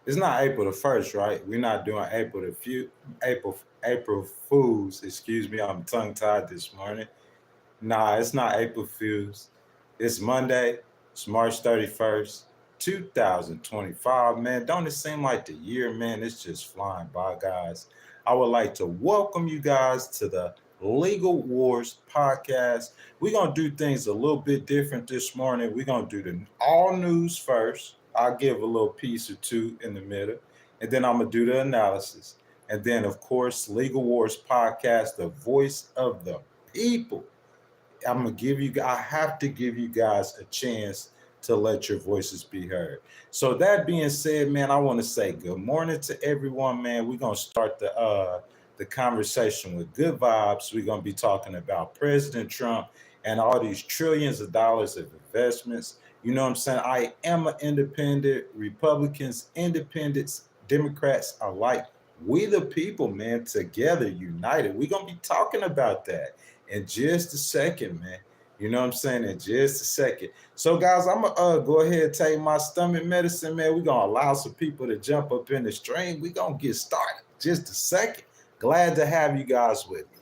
It's not April the 1st, right? We're not doing April Fools. Excuse me, I'm tongue tied this morning. Nah, it's not April Fools. It's Monday. It's March 31st, 2025. Man, don't it seem like the year, man? It's just flying by, guys. I would like to welcome you guys to the Legal Wars podcast. We're going to do things a little bit different this morning. We're going to do the all news first. I'll give a little piece or two in the middle, and then I'm going to do the analysis. And then, of course, Legal Wars podcast, the voice of the people. I have to give you guys a chance to let your voices be heard. So that being said, man, I want to say good morning to everyone, man. We're gonna start the conversation with good vibes. We're gonna be talking about President Trump and all these trillions of dollars of investments. You know what I'm saying? I am an independent, Republicans, independents, Democrats alike. We the people, man, together, united. We're gonna be talking about that in just a second, man. You know what I'm saying? In just a second. So, guys, I'm gonna go ahead and take my stomach medicine, man. We're gonna allow some people to jump up in the stream. We're gonna get started. Just a second. Glad to have you guys with me.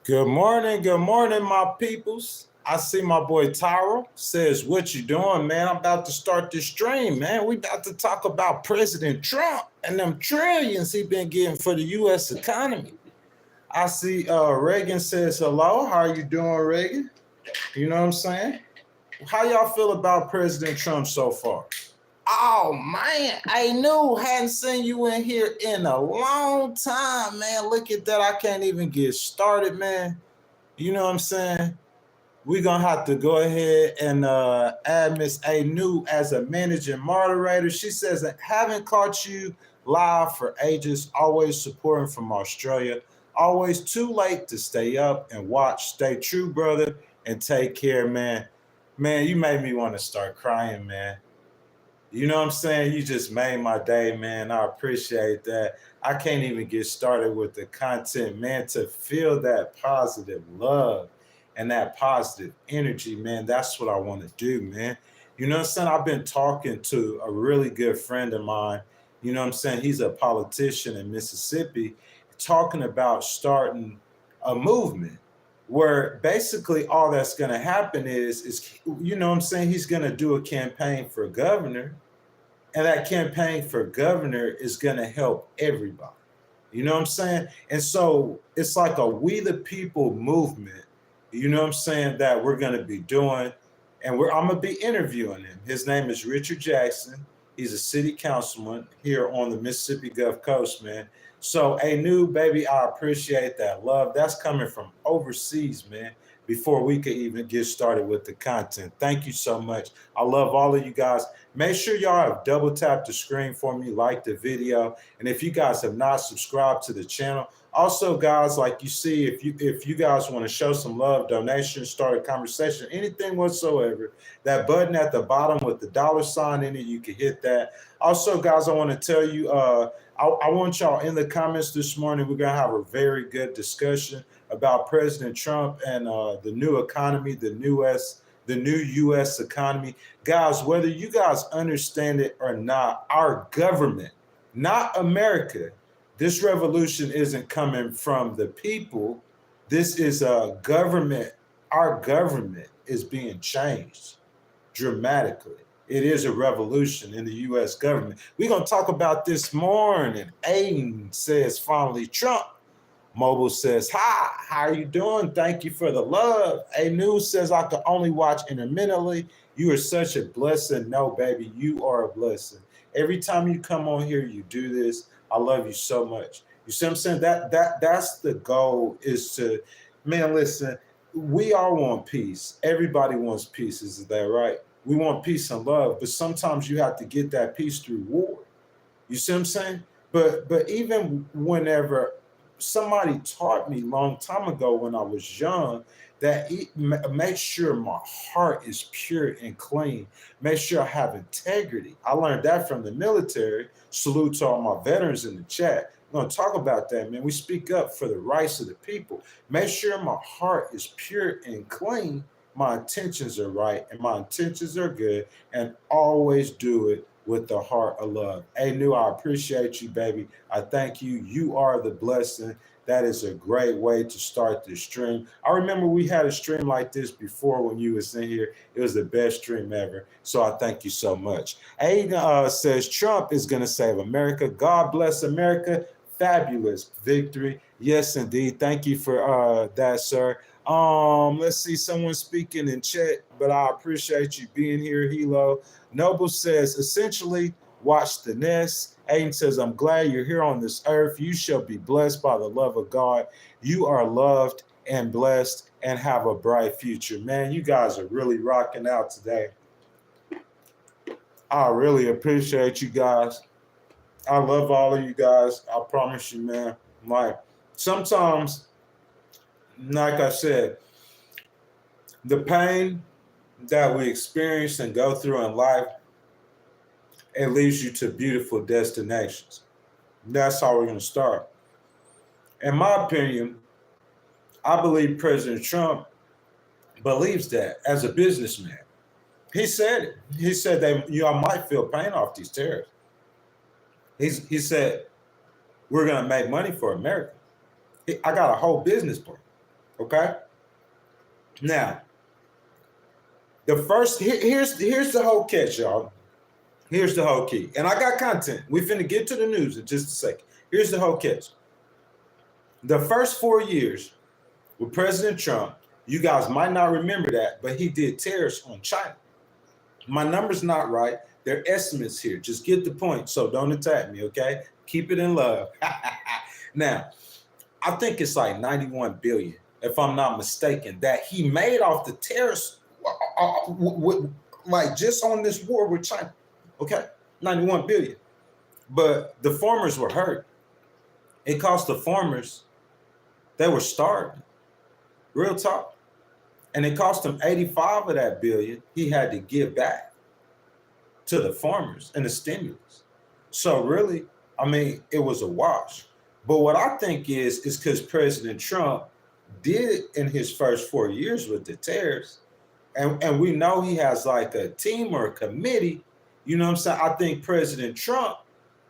Good morning, my peoples. I see my boy Tyro says, "What you doing, man? I'm about to start this stream, man. We about to talk about President Trump and them trillions he been getting for the U.S. economy." I see Reagan says hello. How are you doing, Reagan? You know what I'm saying? How y'all feel about President Trump so far? Oh man, I knew hadn't seen you in here in a long time, man. Look at that. I can't even get started, man. You know what I'm saying? We're gonna have to go ahead and add Miss A New as a managing moderator. She says that haven't caught you live for ages, always supporting from Australia. Always too late to stay up and watch. Stay true, brother, and take care, man. Man, you made me want to start crying, man. You know what I'm saying? You just made my day, man. I appreciate that. I can't even get started with the content, man. To feel that positive love and that positive energy, man, that's what I want to do, man. You know what I'm saying? I've been talking to a really good friend of mine. You know what I'm saying? He's a politician in Mississippi, talking about starting a movement where basically all that's going to happen is you know what I'm saying, he's going to do a campaign for governor, and that campaign for governor is going to help everybody. You know what I'm saying? And so it's like a we the people movement, you know what I'm saying, that we're going to be doing. And I'm going to be interviewing him. His name is Richard Jackson. He's a city councilman here on the Mississippi Gulf Coast, man. So, hey, new baby, I appreciate that love. That's coming from overseas, man, before we could even get started with the content. Thank you so much. I love all of you guys. Make sure y'all have double tapped the screen for me, like the video. And if you guys have not subscribed to the channel, also, guys, like you see, if you guys want to show some love, donation, start a conversation, anything whatsoever, that button at the bottom with the $sign in it, you can hit that. Also, guys, I want to tell you, I want y'all in the comments this morning. We're gonna have a very good discussion about President Trump and the new economy, the new U.S. economy, guys. Whether you guys understand it or not, our government, not America. This revolution isn't coming from the people. This is a government. Our government is being changed dramatically. It is a revolution in the U.S. government. We're going to talk about this morning. Aiden says, finally, Trump. Mobile says, hi, how are you doing? Thank you for the love. A News says, I can only watch intermittently. You are such a blessing. No, baby, you are a blessing. Every time you come on here, you do this. I love you so much. You see what I'm saying? That's the goal, is to, man, listen, we all want peace. Everybody wants peace, is that right? We want peace and love, but sometimes you have to get that peace through war. You see what I'm saying? But even whenever somebody taught me a long time ago when I was young, that make sure my heart is pure and clean. Make sure I have integrity. I learned that from the military. Salute to all my veterans in the chat. We're going to talk about that, man. We speak up for the rights of the people. Make sure my heart is pure and clean. My intentions are right and my intentions are good, and always do it with the heart of love. Hey, New, I appreciate you, baby. I thank you. You are the blessing. That is a great way to start this stream. I remember we had a stream like this before when you was in here. It was the best stream ever. So I thank you so much. Aiden says, Trump is going to save America. God bless America. Fabulous victory. Yes, indeed. Thank you for that, sir. Let's see, someone speaking in chat, but I appreciate you being here, Hilo. Noble says, essentially, watch the nest. Aiden says, I'm glad you're here on this earth. You shall be blessed by the love of God. You are loved and blessed and have a bright future. Man, you guys are really rocking out today. I really appreciate you guys. I love all of you guys. I promise you, man. Like, sometimes, like I said, the pain that we experience and go through in life, it leads you to beautiful destinations. That's how we're going to start. In my opinion, I believe President Trump believes that as a businessman. He said it. He said that I might feel pain off these tariffs. He said, we're going to make money for America. I got a whole business plan. Okay? Now, here's the whole catch, y'all. Here's the whole key. And I got content. We finna get to the news in just a second. Here's the whole catch. The first 4 years with President Trump, you guys might not remember that, but he did tariffs on China. My number's not right. They're estimates here. Just get the point. So don't attack me, okay? Keep it in love. Now, I think it's like 91 billion, if I'm not mistaken, that he made off the tariffs, like just on this war with China. Okay, 91 billion. But the farmers were hurt. It cost the farmers, they were starving. Real talk. And it cost him 85 of that billion he had to give back to the farmers and the stimulus. So really, I mean, it was a wash. But what I think is because President Trump did in his first 4 years with the tariffs, and we know he has like a team or a committee. You know what I'm saying? I think President Trump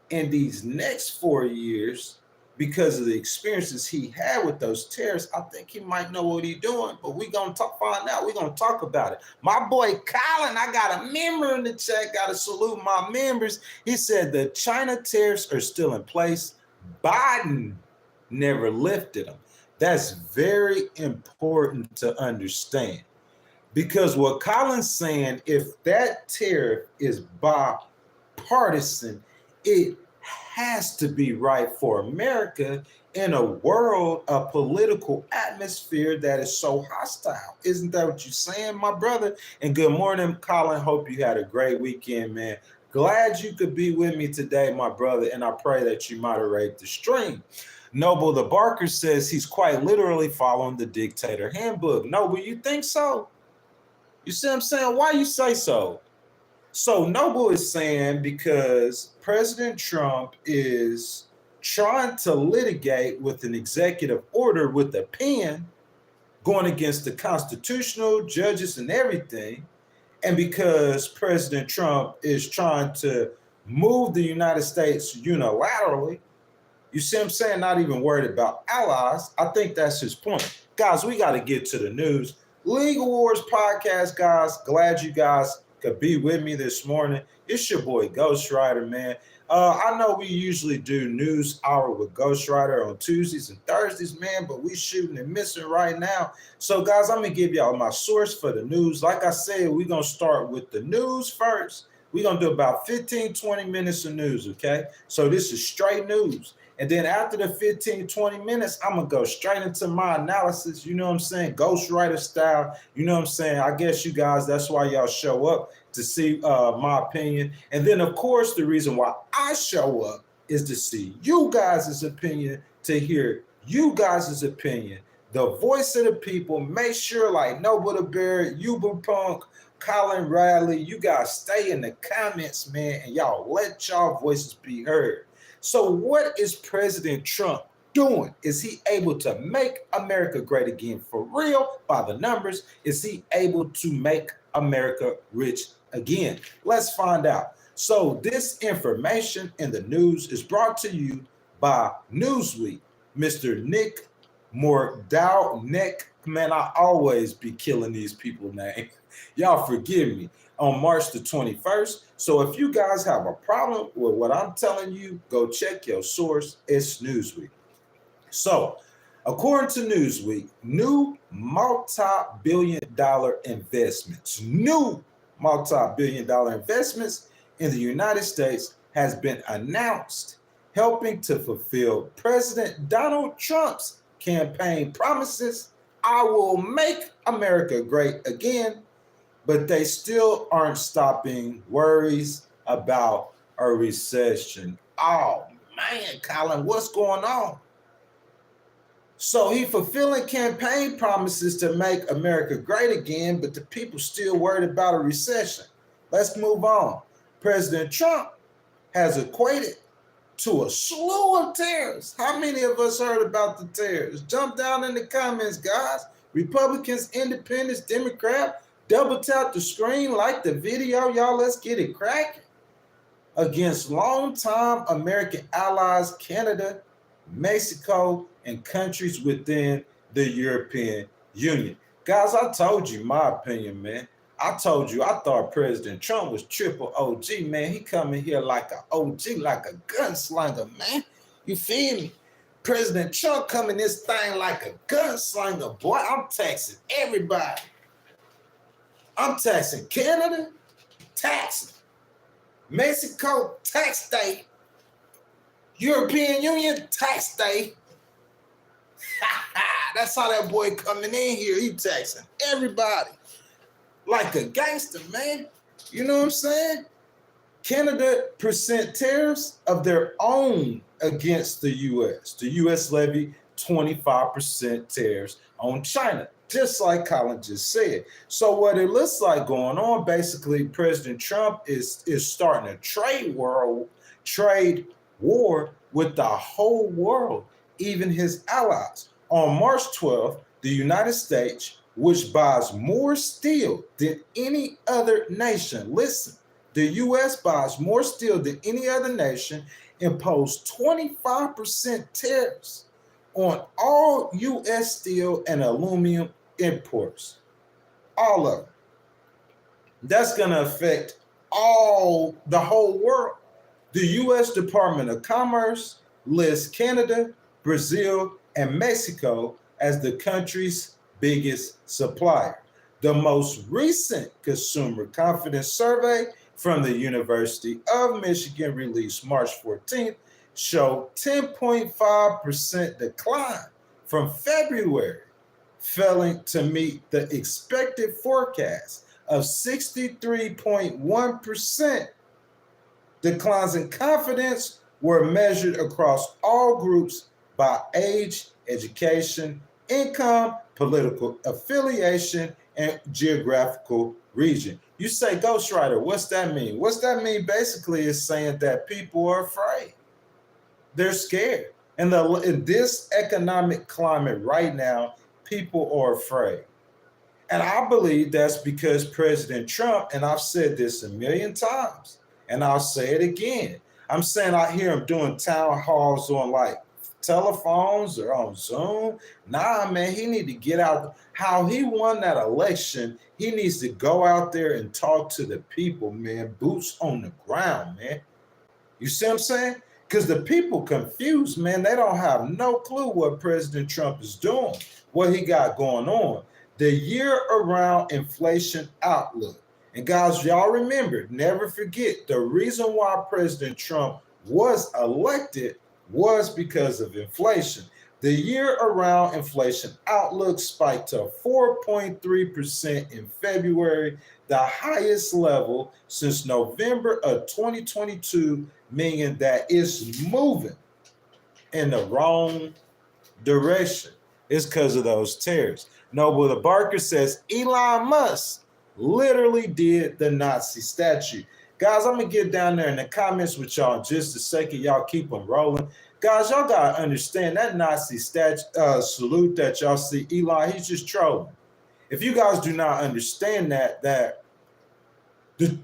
in these next 4 years, because of the experiences he had with those tariffs, I think he might know what he's doing, but we're going to find out. We're going to talk about it. My boy Colin, I got a member in the chat, got to salute my members. He said the China tariffs are still in place. Biden never lifted them. That's very important to understand. Because what Colin's saying, if that tariff is bipartisan, it has to be right for America in a world, a political atmosphere that is so hostile. Isn't that what you're saying, my brother? And good morning, Colin. Hope you had a great weekend, man. Glad you could be with me today, my brother, and I pray that you moderate the stream. Noble the Barker says he's quite literally following the dictator handbook. Noble, you think so? You see what I'm saying? Why you say so? So Noble is saying because President Trump is trying to litigate with an executive order with a pen going against the constitutional judges and everything. And because President Trump is trying to move the United States unilaterally, you see what I'm saying? Not even worried about allies. I think that's his point. Guys, we got to get to the news. Legal Wars podcast, guys. Glad you guys could be with me this morning. It's your boy Ghost Rider, man. I know we usually do news hour with Ghost Rider on Tuesdays and Thursdays, man, but we shooting and missing right now. So, guys, I'm going to give y'all my source for the news. Like I said, we're going to start with the news first. We're going to do about 15, 20 minutes of news, okay? So this is straight news. And then after the 15, 20 minutes, I'm going to go straight into my analysis. You know what I'm saying? Ghostwriter style. You know what I'm saying? I guess you guys, that's why y'all show up to see my opinion. And then, of course, the reason why I show up is to see you guys' opinion, to hear you guys' opinion. The voice of the people. Make sure, like Noble the Bear, Uber Punk, Colin Riley, you guys stay in the comments, man, and y'all let y'all voices be heard. So what is President Trump doing? Is he able to make America great again for real by the numbers? Is he able to make America rich again? Let's find out. So this information in the news is brought to you by Newsweek. Mr. Nick Mordaunek, man, I always be killing these people names. Y'all forgive me. On March the 21st. So if you guys have a problem with what I'm telling you, go check your source. It's Newsweek. So according to Newsweek, new multi-billion-dollar investments in the United States has been announced, helping to fulfill President Donald Trump's campaign promises. I will make America great again. But they still aren't stopping worries about a recession. Oh, man, Colin, what's going on? So he fulfilling campaign promises to make America great again, but the people still worried about a recession. Let's move on. President Trump has equated to a slew of tariffs. How many of us heard about the tariffs? Jump down in the comments, guys. Republicans, Independents, Democrats. Double tap the screen, like the video, y'all. Let's get it cracking. Against longtime American allies, Canada, Mexico, and countries within the European Union. Guys, I told you my opinion, man. I told you I thought President Trump was triple OG, man. He coming here like an OG, like a gunslinger, man. You feel me? President Trump coming this thing like a gunslinger, boy. I'm taxing everybody. I'm taxing Canada, taxing Mexico, tax day, European Union, tax day. That's how that boy coming in here. He taxing everybody like a gangster, man. You know what I'm saying? Canada present tariffs of their own against the U.S. The U.S. levy 25% tariffs on China, just like Colin just said. So what it looks like going on, basically, President Trump is starting a trade war with the whole world, even his allies. On March 12th, the United States, which buys more steel than any other nation, listen, the U.S. buys more steel than any other nation, imposed 25% tariffs on all U.S. steel and aluminum imports. All of them. That's going to affect the whole world. The U.S. Department of Commerce lists Canada, Brazil, and Mexico as the country's biggest supplier. The most recent consumer confidence survey from the University of Michigan, released March 14th, showed 10.5% decline from February, failing to meet the expected forecast of 63.1%. Declines in confidence were measured across all groups by age, education, income, political affiliation, and geographical region. You say, Ghostwriter, what's that mean? What's that mean? Basically, is saying that people are afraid. They're scared. And in this economic climate right now, people are afraid. And I believe that's because President Trump, and I've said this a million times, and I'll say it again. I'm saying I hear him doing town halls on like telephones or on Zoom. Nah, man, he need to get out. How he won that election, he needs to go out there and talk to the people, man. Boots on the ground, man. You see what I'm saying? Because the people confused, man. They don't have no clue what President Trump is doing, what he got going on. The year-around inflation outlook. And guys, y'all remember, never forget, the reason why President Trump was elected was because of inflation. The year-around inflation outlook spiked to 4.3% in February, the highest level since November of 2022, meaning that it's moving in the wrong direction. It's because of those tariffs. Noble the Barker says Elon Musk literally did the Nazi statue. Guys, I'm going to get down there in the comments with y'all in just a second. Y'all keep them rolling. Guys, y'all got to understand that Nazi salute that y'all see Elon, he's just trolling. If you guys do not understand that the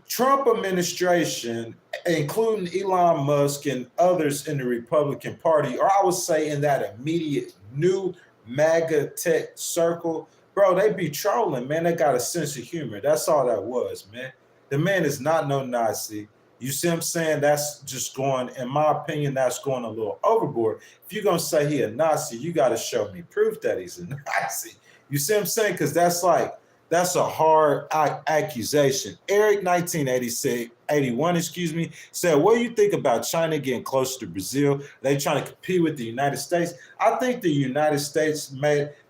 Trump administration, including Elon Musk and others in the Republican Party, or I would say in that immediate new MAGA tech circle, bro, they be trolling, man. They got a sense of humor. That's all that was, man. The man is not no Nazi. You see what I'm saying? That's just going, in my opinion, that's going a little overboard. If you're going to say he a Nazi, you got to show me proof that he's a Nazi. You see what I'm saying? Because that's a hard accusation. Eric, 1981, said, what do you think about China getting closer to Brazil? They trying to compete with the United States. I think the United States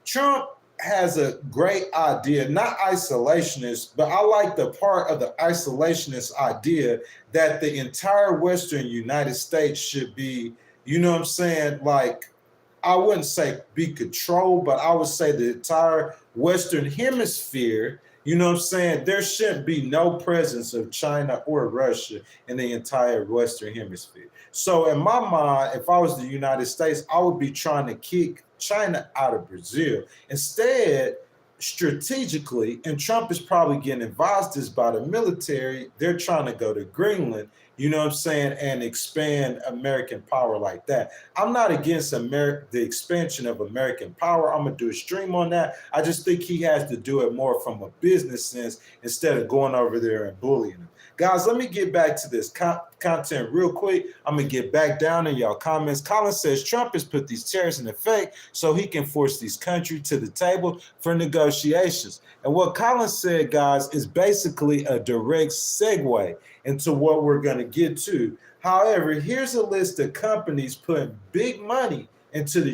Trump has a great idea, not isolationist, but I like the part of the isolationist idea that the entire Western United States should be, you know what I'm saying, like, I wouldn't say be controlled, but I would say the entire Western hemisphere, you know what I'm saying? There shouldn't be no presence of China or Russia in the entire Western hemisphere. So in my mind, if I was the United States, I would be trying to kick China out of Brazil. Instead, strategically, and Trump is probably getting advised this by the military, they're trying to go to Greenland, you know what I'm saying, and expand American power like that. I'm not against the expansion of American power. I'm going to do a stream on that. I just think he has to do it more from a business sense instead of going over there and bullying them. Guys, let me get back to this content real quick. I'm going to get back down in y'all comments. Colin says Trump has put these tariffs in effect so he can force these countries to the table for negotiations. And what Colin said, guys, is basically a direct segue into what we're going to get to. However, here's a list of companies putting big money into the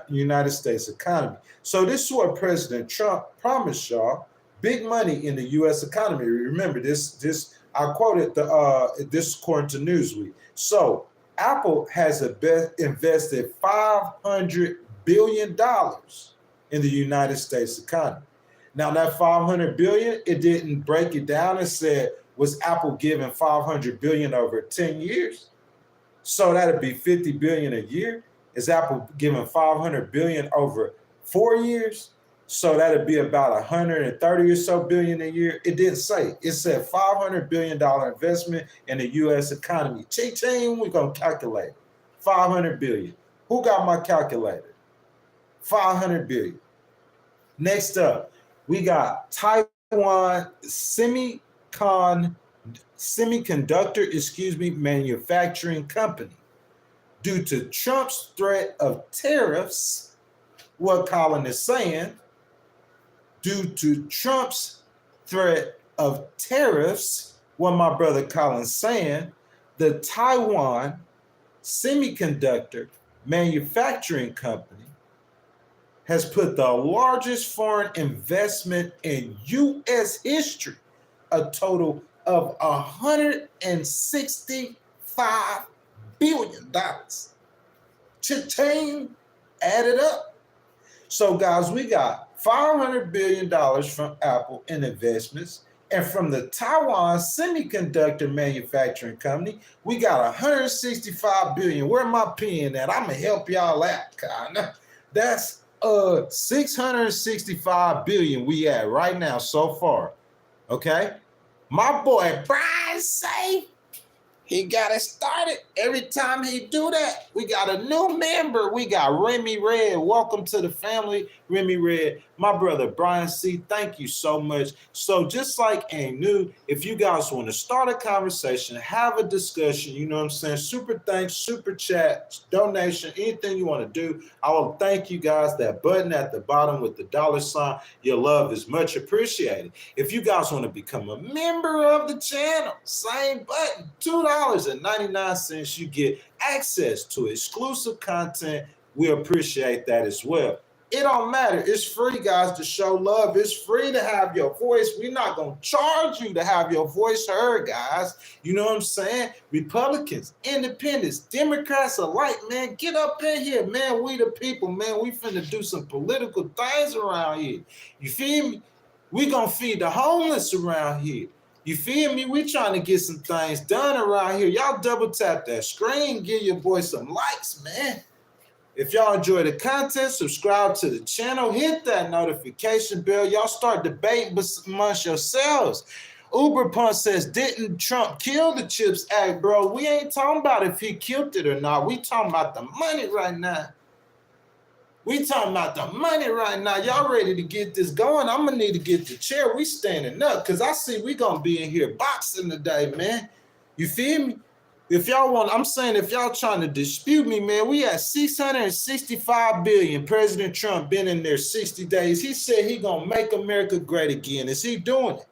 United States economy. So this is what President Trump promised y'all, big money in the U.S. economy. Remember, this I quoted this according to Newsweek. So Apple has invested $500 billion in the United States economy. Now that $500 billion, it didn't break it down and said, was Apple giving $500 billion over 10 years? So that'd be $50 billion a year. Is Apple giving $500 billion over 4 years? So that'd be about 130 or so billion a year. It didn't say. It said $500 billion investment in the U.S. economy. Ching, we're going to calculate. $500 billion. Who got my calculator? $500 billion. Next up, we got Taiwan semiconductor, manufacturing company. due to Trump's threat of tariffs, what Colin is saying, due to Trump's threat of tariffs, what my brother Colin's saying, the Taiwan Semiconductor Manufacturing Company has put the largest foreign investment in U.S. history, a total of $165 billion. Cha-ching, add it up. So, guys, we got $500 billion from Apple in investments. And from the Taiwan Semiconductor Manufacturing Company, we got $165 billion. Where my pen at? I'm going to help y'all out, kinda. That's $665 billion we at right now so far. Okay? My boy Brian say he got it started. Every time he do that, we got a new member. We got Remy Red. Welcome to the family, Remy Red. My brother Brian C., thank you so much. So just like Ain't New, if you guys want to start a conversation, have a discussion, you know what I'm saying? Super thanks, super chat, donation, anything you want to do. I will thank you guys. That button at the bottom with the $sign. Your love is much appreciated. If you guys want to become a member of the channel, same button, $2.99. You get access to exclusive content. We appreciate that as well. It don't matter. It's free, guys, to show love. It's free to have your voice. We're not going to charge you to have your voice heard, guys. You know what I'm saying? Republicans, independents, Democrats alike, man, get up in here, man. We the people, man. We finna do some political things around here. You feel me? We going to feed the homeless around here. You feel me? We trying to get some things done around here. Y'all double tap that screen. Give your boy some likes, man. If y'all enjoy the content, subscribe to the channel, hit that notification bell. Y'all start debating amongst yourselves. Uber Punch says, didn't Trump kill the CHIPS Act, bro? We ain't talking about if he killed it or not. We talking about the money right now. We talking about the money right now. Y'all ready to get this going? I'm going to need to get the chair. We standing up because I see we going to be in here boxing today, man. You feel me? If y'all want, I'm saying if y'all trying to dispute me, man, we at $665 billion. President Trump been in there 60 days. He said he gonna make America great again. Is he doing it?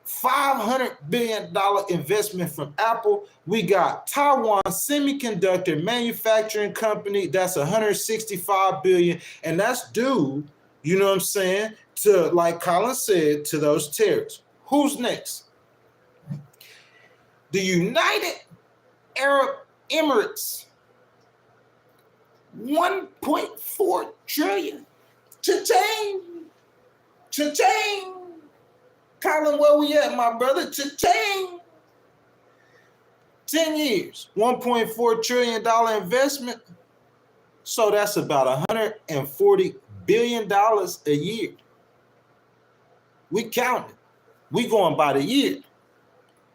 $500 billion investment from Apple. We got Taiwan Semiconductor Manufacturing Company. That's $165 billion. And that's due, you know what I'm saying, to, like Colin said, to those tariffs. Who's next? The United Arab Emirates, 1.4 trillion. Cha-ching! Cha-ching! Colin, where we at, my brother? Cha-ching! 10 years, $1.4 trillion investment. So that's about $140 billion a year. We counting. We going by the year.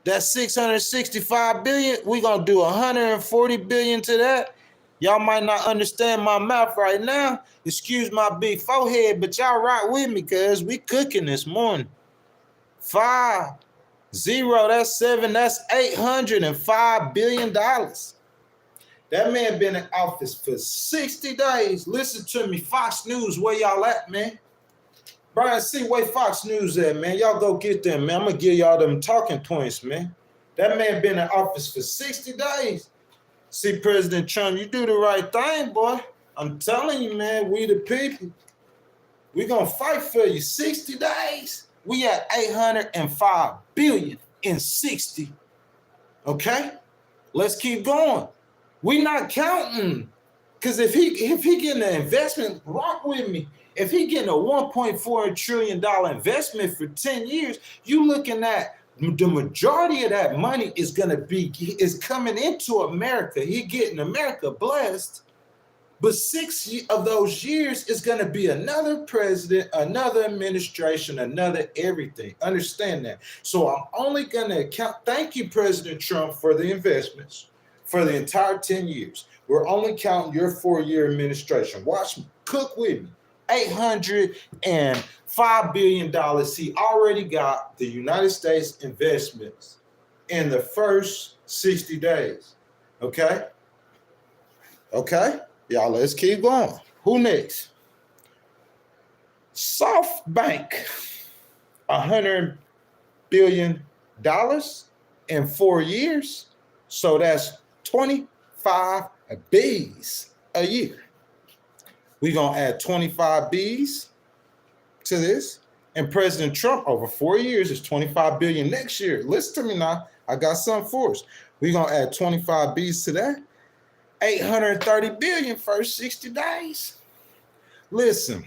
That's $665 billion. We're going to do $140 billion to that. Y'all might not understand my math right now. Excuse my big forehead, but y'all right with me because we cooking this morning. 5, 0, that's 7, that's $805 billion. That man been in office for 60 days. Listen to me, Fox News, where y'all at, man? Brian C., where Fox News at, man? Y'all go get them, man. I'm going to give y'all them talking points, man. That man been in office for 60 days. See, President Trump, you do the right thing, boy. I'm telling you, man, we the people. We going to fight for you. 60 days. We at $805 billion in 60. Okay? Let's keep going. We not counting. Because if he getting an investment, rock with me. If he getting a $1.4 trillion investment for 10 years, you looking at the majority of that money is coming into America. He getting America blessed. But 6 of those years is going to be another president, another administration, another everything. Understand that. So I'm only going to count. Thank you, President Trump, for the investments for the entire 10 years. We're only counting your 4-year administration. Watch me. Cook with me. $805 billion. He already got the United States investments in the first 60 days. Okay? Okay, y'all, let's keep going. Who next? SoftBank, $100 billion in 4 years. So that's 25 B's a year. We're going to add 25 B's to this. And President Trump over 4 years is 25 billion next year. Listen to me now. I got something for us. We're going to add 25 B's to that. 830 billion first 60 days. Listen,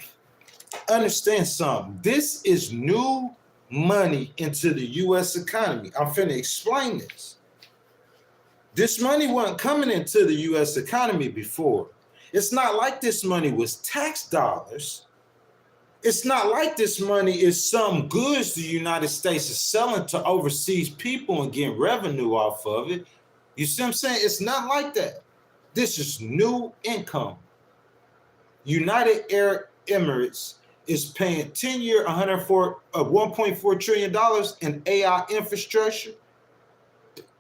understand something. This is new money into the U.S. economy. I'm finna explain this. This money wasn't coming into the U.S. economy before. It's not like this money was tax dollars. It's not like this money is some goods the United States is selling to overseas people and getting revenue off of it. You see what I'm saying? It's not like that. This is new income. United Arab Emirates is paying 10-year $1.4 trillion in AI infrastructure.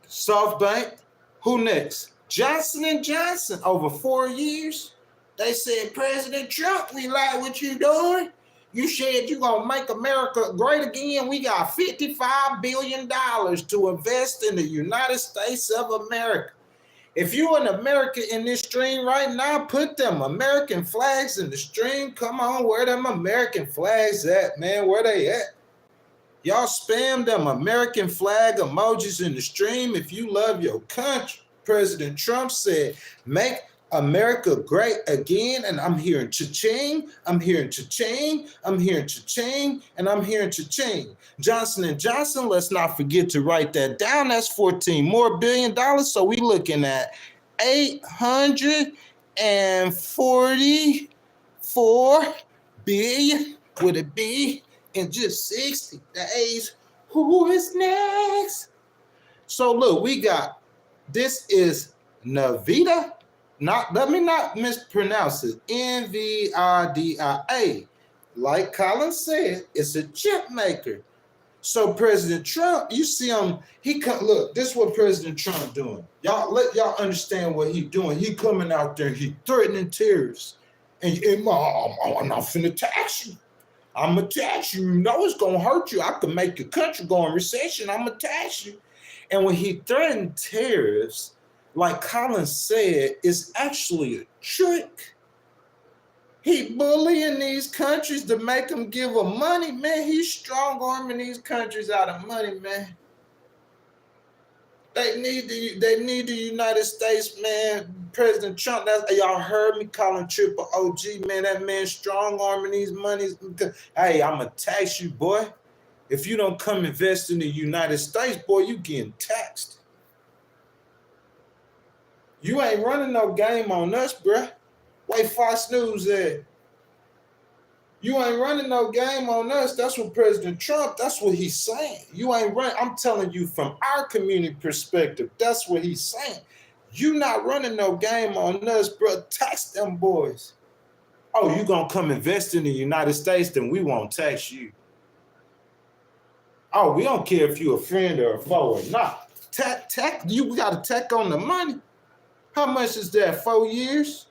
SoftBank, who next? Johnson & Johnson, over 4 years. They said, President Trump, we like what you doing. You said you're going to make America great again. We got $55 billion to invest in the United States of America. If you an American in this stream right now, put them American flags in the stream. Come on, where them American flags at, man? Where they at? Y'all spam them American flag emojis in the stream if you love your country. President Trump said, make America great again, and I'm hearing cha-ching, I'm hearing cha-ching, I'm hearing cha-ching, and I'm hearing cha-ching. Johnson & Johnson, let's not forget to write that down. That's $14 more billion, so we looking at $844 billion with a B in just 60 days. Who is next? So look, we got, this is Nvidia. Let me not mispronounce it. NVIDIA. Like Colin said, it's a chip maker. So President Trump, you see him, look, this is what President Trump doing. Let y'all understand what he doing. He coming out there, he threatening terrorists. And I'm not finna tax you. I'm gonna tax you. You know it's gonna hurt you. I can make your country go in recession. I'm gonna tax you. And when he threatened tariffs, like Colin said, it's actually a trick. He bullying these countries to make them give him money, man. He's strong-arming these countries out of money, man. They need the United States, man. President Trump, y'all heard me calling Triple OG, man. That man strong-arming these monies. Hey, I'm going to tax you, boy. If you don't come invest in the United States, boy, you getting taxed. You ain't running no game on us, bruh. Wait, Fox News at. You ain't running no game on us. That's what President Trump, that's what he's saying. You ain't running. I'm telling you from our community perspective, that's what he's saying. You not running no game on us, bro. Tax them boys. Oh, you gonna come invest in the United States, then we won't tax you. Oh, we don't care if you're a friend or a foe or not. We got to tack on the money. How much is that? 4 years?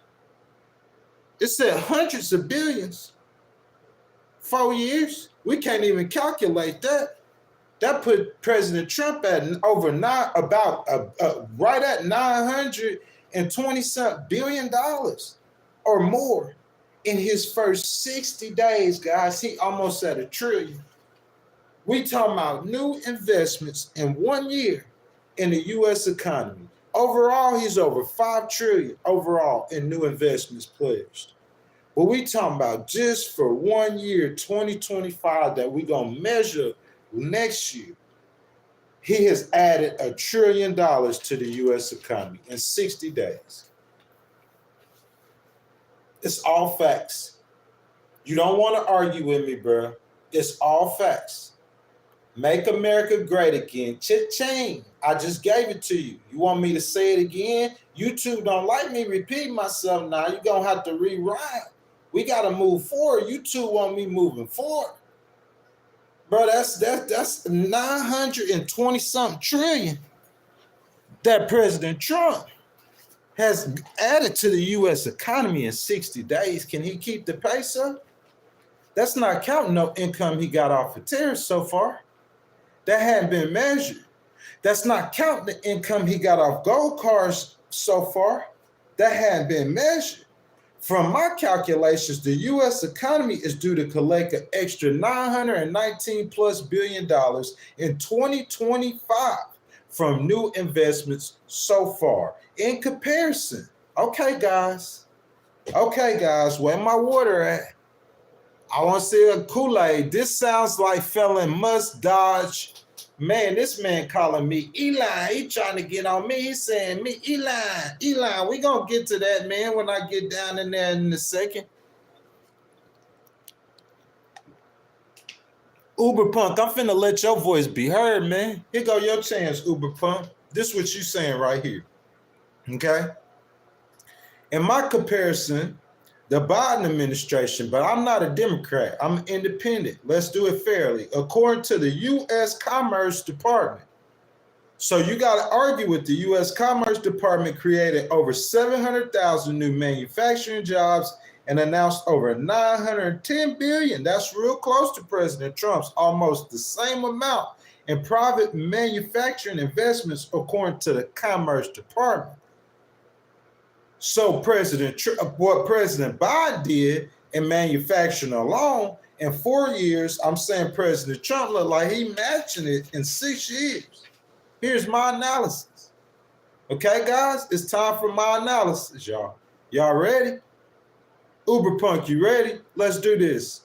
It said hundreds of billions. 4 years? We can't even calculate that. That put President Trump at right at $920-something billion or more in his first 60 days, guys. He almost at $1 trillion. We talking about new investments in 1 year in the U.S. economy. Overall, he's over $5 trillion overall in new investments pledged. But we talking about just for 1 year, 2025, that we gonna measure next year, he has added $1 trillion to the U.S. economy in 60 days. It's all facts. You don't want to argue with me, bro. It's all facts. Make America great again. Cha-ching. I just gave it to you. You want me to say it again? YouTube don't like me repeating myself now. You're going to have to rewrite. We got to move forward. YouTube want me moving forward. Bro, that's 920-something trillion that President Trump has added to the U.S. economy in 60 days. Can he keep the pace up? That's not counting no income he got off of tariffs so far. That hadn't been measured. That's not counting the income he got off gold cars so far. That hadn't been measured. From my calculations, the U.S. economy is due to collect an extra $919 plus billion in 2025 from new investments so far. In comparison, okay, guys, where my water at? I want to see a Kool-Aid. This sounds like felon must dodge. Man, this man calling me Elon. He trying to get on me. He saying me, Elon. We gonna get to that, man, when I get down in there in a second. Uber Punk, I'm finna let your voice be heard, man. Here go your chance, Uber Punk. This what you saying right here, okay? In my comparison, the Biden administration, but I'm not a Democrat. I'm independent. Let's do it fairly. According to the U.S. Commerce Department. So you got to argue with the U.S. Commerce Department created over 700,000 new manufacturing jobs and announced over 910 billion. That's real close to President Trump's almost the same amount in private manufacturing investments, according to the Commerce Department. So what President Biden did in manufacturing alone in 4 years, I'm saying President Trump looked like he matching it in 6 years. Here's my analysis. Okay, guys, it's time for my analysis, y'all. Y'all ready? Uber Punk, you ready? Let's do this.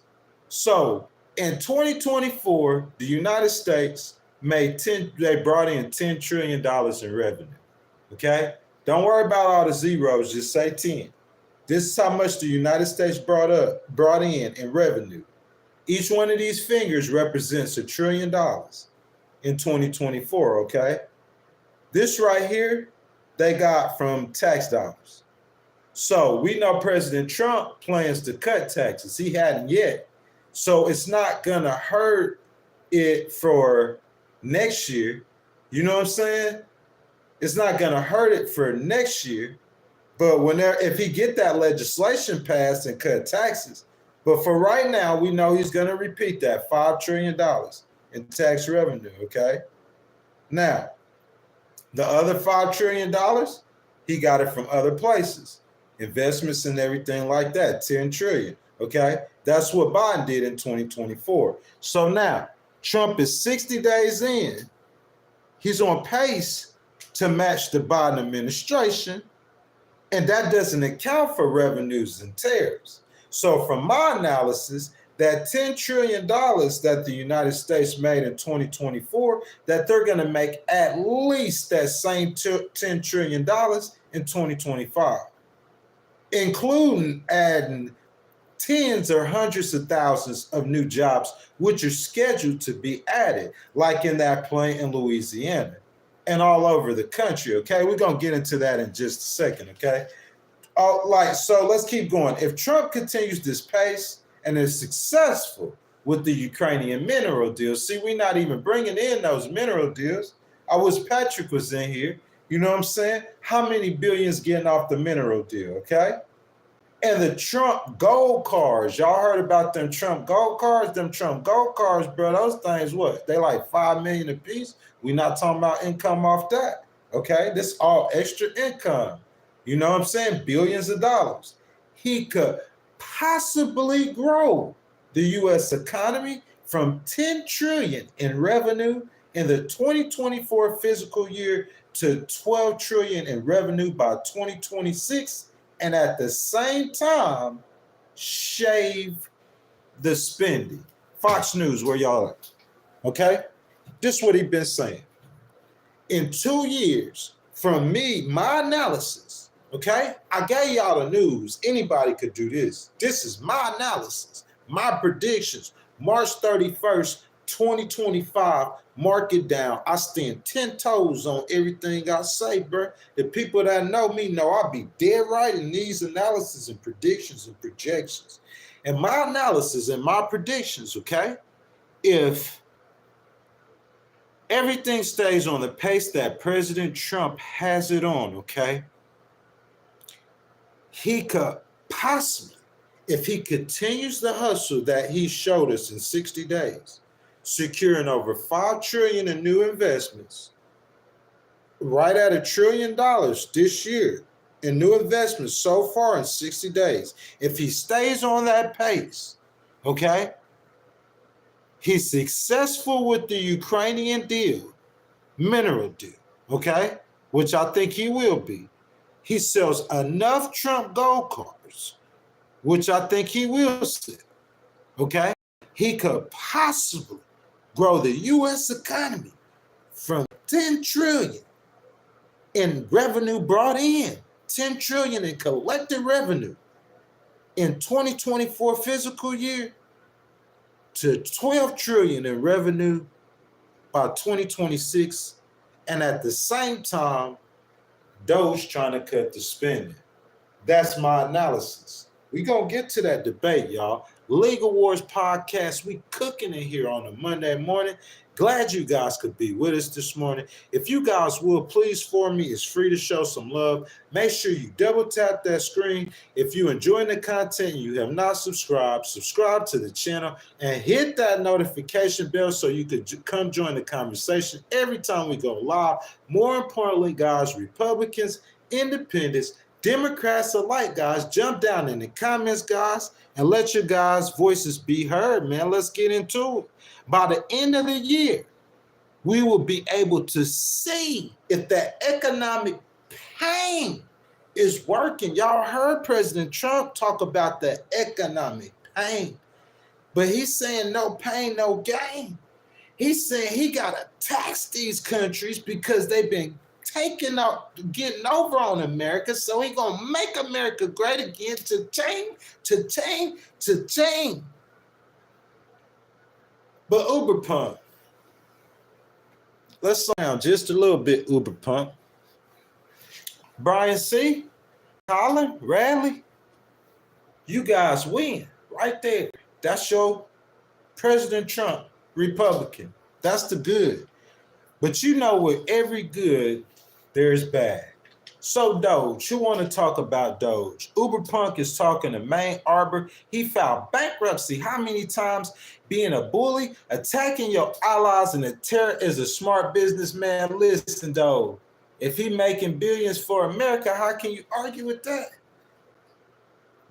So in 2024, the United States they brought in $10 trillion in revenue. Okay? Don't worry about all the zeros, just say 10. This is how much the United States brought in revenue. Each one of these fingers represents $1 trillion in 2024, okay? This right here, they got from tax dollars. So we know President Trump plans to cut taxes. He hadn't yet. So it's not gonna hurt it for next year. You know what I'm saying? It's not gonna hurt it for next year. But if he get that legislation passed and cut taxes, but for right now, we know he's gonna repeat that $5 trillion in tax revenue, okay? Now, the other $5 trillion, he got it from other places, investments and everything like that, 10 trillion, okay? That's what Biden did in 2024. So now, Trump is 60 days in. He's on pace to match the Biden administration, and that doesn't account for revenues and tariffs. So from my analysis, that $10 trillion that the United States made in 2024, that they're going to make at least that same $10 trillion in 2025, including adding tens or hundreds of thousands of new jobs, which are scheduled to be added, like in that plant in Louisiana and all over the country, okay? We're going to get into that in just a second, okay? So let's keep going. If Trump continues this pace and is successful with the Ukrainian mineral deals, see, we're not even bringing in those mineral deals. I wish Patrick was in here. You know what I'm saying? How many billions getting off the mineral deal, okay? And the Trump gold cars, y'all heard about them Trump gold cars? Them Trump gold cars, bro, those things, what? They like $5 million a piece. We're not talking about income off that, okay? This all extra income. You know what I'm saying? Billions of dollars. He could possibly grow the U.S. economy from 10 trillion in revenue in the 2024 fiscal year to 12 trillion in revenue by 2026, and at the same time, shave the spending. Fox News, where y'all at? Okay? This is what he's been saying. In 2 years, from me, my analysis, okay? I gave y'all the news. Anybody could do this. This is my analysis, my predictions. March 31st, 2025, mark it down. I stand 10 toes on everything I say, bro. The people that know me know I'll be dead right in these analysis and predictions and projections. And my analysis and my predictions, okay? If everything stays on the pace that President Trump has it on, okay? he could possibly, if he continues the hustle that he showed us in 60 days, securing over $5 trillion in new investments, right at $1 trillion this year in new investments so far in 60 days. If he stays on that pace, okay, he's successful with the Ukrainian deal, mineral deal, okay, which I think he will be. He sells enough Trump gold cars, which I think he will sell, okay? He could possibly grow the U.S. economy from 10 trillion in revenue brought in, 10 trillion in collected revenue in 2024 fiscal year to 12 trillion in revenue by 2026. And at the same time, Doge trying to cut the spending. That's my analysis. We gonna get to that debate, y'all. Legal Wars podcast, we cooking in here on a Monday morning. Glad you guys could be with us this morning. If you guys will, please for me, it's free to show some love. Make sure you double tap that screen. If you're enjoying the content and you have not subscribed, subscribe to the channel and hit that notification bell so you could come join the conversation every time we go live. More importantly, guys, Republicans, independents, Democrats alike, guys, jump down in the comments, guys, and let your guys' voices be heard, man. Let's get into it. By the end of the year, we will be able to see if that economic pain is working. Y'all heard President Trump talk about the economic pain, but he's saying no pain, no gain. He's saying he got to tax these countries because they've been getting over on America, so he gonna make America great again to change. But Uber Pump, let's slow down just a little bit, Uber Pump. Brian C., Colin, Radley, you guys win right there. That's your President Trump, Republican. That's the good. But you know, with every good, there's bad. So Doge, who want to talk about Doge? Uberpunk is talking to Maine Arbor. He filed bankruptcy. How many times? Being a bully, attacking your allies, and a terror is a smart businessman. Listen, Doge, if he making billions for America, how can you argue with that?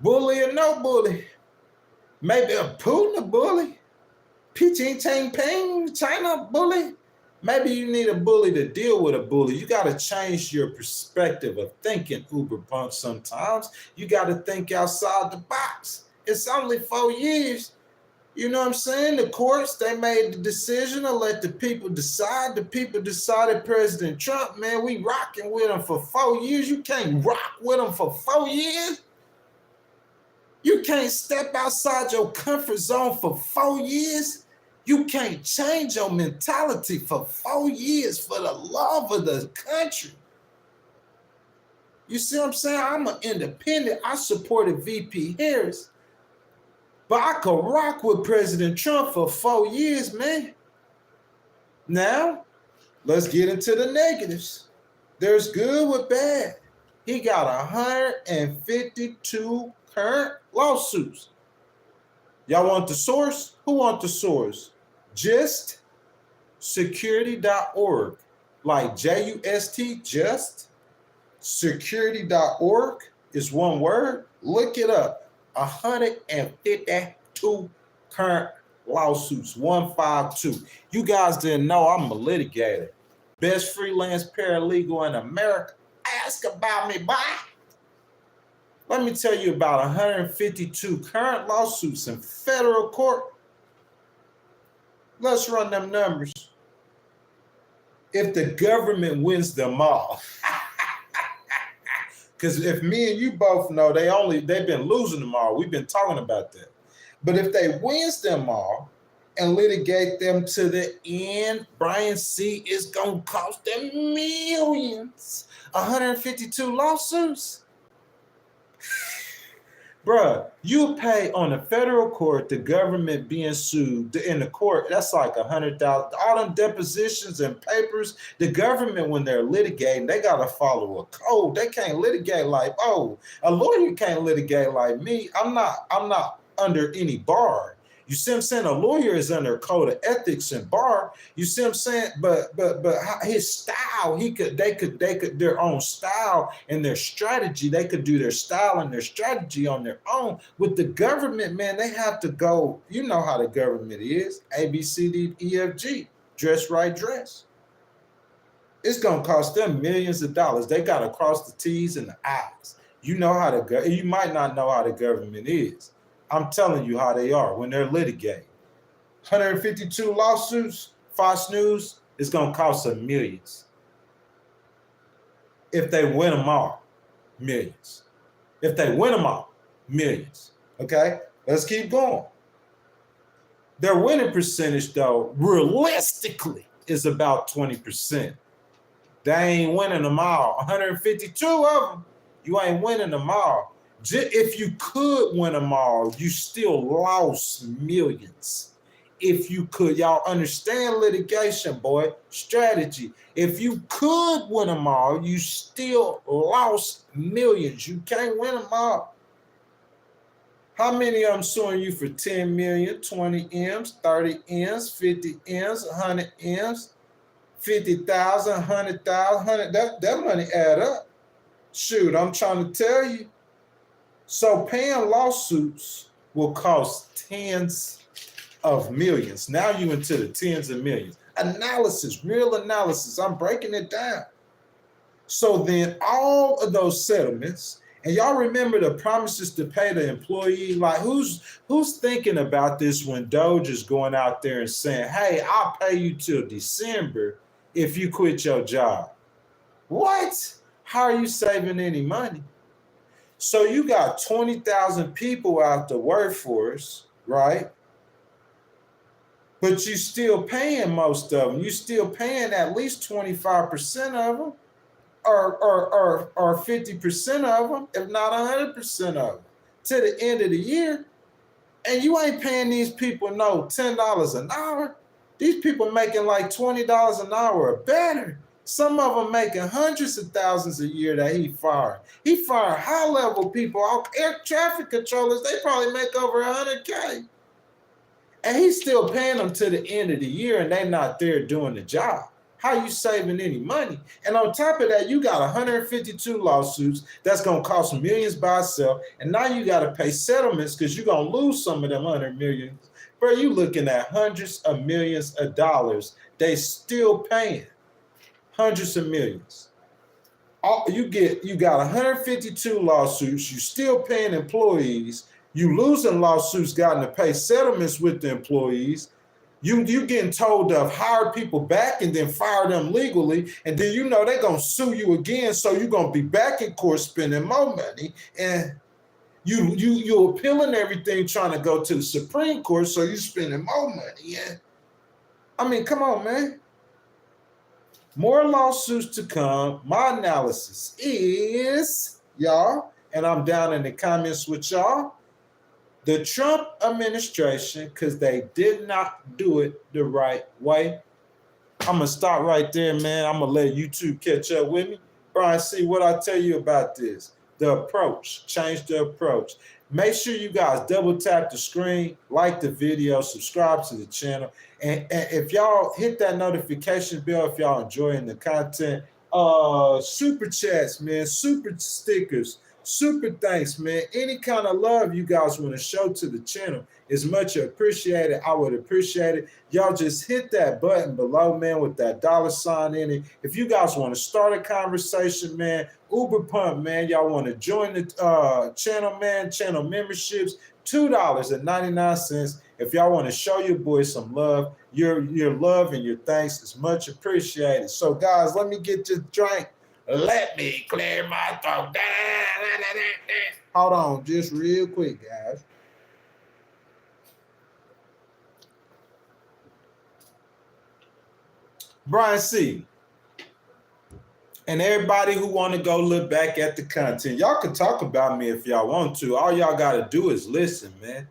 Bully or no bully? Maybe a Putin a bully? Jinping, China bully? Maybe you need a bully to deal with a bully. You got to change your perspective of thinking, Uberpunk, sometimes. You got to think outside the box. It's only 4 years. You know what I'm saying? The courts, they made the decision to let the people decide. The people decided President Trump, man, we rocking with him for 4 years. You can't rock with him for 4 years. You can't step outside your comfort zone for 4 years. You can't change your mentality for 4 years for the love of the country. You see what I'm saying? I'm an independent. I supported VP Harris. But I could rock with President Trump for 4 years, man. Now, let's get into the negatives. There's good with bad. He got 152 current lawsuits. Y'all want the source? Who want the source? Just security.org, like J-U-S-T, just security.org is one word. Look it up. 152 current lawsuits, 152. You guys didn't know I'm a litigator. Best freelance paralegal in America. Ask about me, boy. Let me tell you about 152 current lawsuits in federal court. Let's run them numbers. If the government wins them all, because if me and you both know they've been losing them all. We've been talking about that. But if they wins them all and litigate them to the end, Brian C. is going to cost them millions. 152 lawsuits. Bruh, you pay on the federal court, the government being sued in the court, that's like 100,000. All them depositions and papers, the government, when they're litigating, they gotta follow a code. They can't litigate like, oh, a lawyer can't litigate like me. I'm not under any bar. You see what I'm saying? A lawyer is under a code of ethics and bar. You see what I'm saying? But his style, they could their own style and their strategy. They could do their style and their strategy on their own. With the government, man, they have to go. You know how the government is: A, B, C, D, E, F, G. Dress right, dress. It's gonna cost them millions of dollars. They gotta cross the T's and the I's. You know how you might not know how the government is. I'm telling you how they are when they're litigating. 152 lawsuits, Fox News, is going to cost them millions. If they win them all, millions. If they win them all, millions. Okay? Let's keep going. Their winning percentage, though, realistically, is about 20%. They ain't winning them all. 152 of them, you ain't winning them all. If you could win them all, you still lost millions. If you could, y'all understand litigation, boy, strategy. If you could win them all, you still lost millions. You can't win them all. How many of them suing you for 10 million, 20 M's, 30 M's, 50 M's, 100 M's, 50,000, 100,000, that money add up. Shoot, I'm trying to tell you. So paying lawsuits will cost tens of millions. Now you into the tens of millions. Analysis, real analysis. I'm breaking it down. So then all of those settlements, and y'all remember the promises to pay the employee, like who's thinking about this when Doge is going out there and saying, hey, I'll pay you till December if you quit your job? What? How are you saving any money? So you got 20,000 people out the workforce, right? But you still paying most of them. You still paying at least 25% of them, or 50% of them, if not 100% of them, to the end of the year. And you ain't paying these people no $10 an hour. These people making like $20 an hour or better. Some of them making hundreds of thousands a year that he fired. He fired high-level people, air traffic controllers. They probably make over 100K. And he's still paying them to the end of the year, and they're not there doing the job. How you saving any money? And on top of that, you got 152 lawsuits that's going to cost millions by itself. And now you got to pay settlements because you're going to lose some of them 100 million. Bro, you looking at hundreds of millions of dollars. They still paying hundreds of millions. You got 152 lawsuits. You still paying employees. You losing lawsuits, gotten to pay settlements with the employees. You getting told to hire people back and then fire them legally, and then you know they're gonna sue you again, so you're gonna be back in court spending more money, and you appealing everything, trying to go to the Supreme Court, so you spending more money. Yeah, I mean, come on, man. More lawsuits to come. My analysis is, y'all, and I'm down in the comments with y'all, the Trump administration, because they did not do it the right way. I'm going to stop right there, man. I'm going to let YouTube catch up with me. Brian, see what I tell you about this. The approach. Change the approach. Make sure you guys double tap the screen, like the video, subscribe to the channel. And if y'all hit that notification bell, if y'all enjoying the content, super chats, man, super stickers, super thanks, man. Any kind of love you guys want to show to the channel is much appreciated. I would appreciate it. Y'all just hit that button below, man, with that $sign in it. If you guys want to start a conversation, man, Uber Pump, man, y'all want to join the channel, man, channel memberships, $2.99. If y'all want to show your boy some love, your love and your thanks is much appreciated. So, guys, let me get this drink. Let me clear my throat. Hold on, just real quick, guys. Brian C., And everybody who want to go look back at the content, y'all can talk about me if y'all want to. All y'all got to do is listen, man.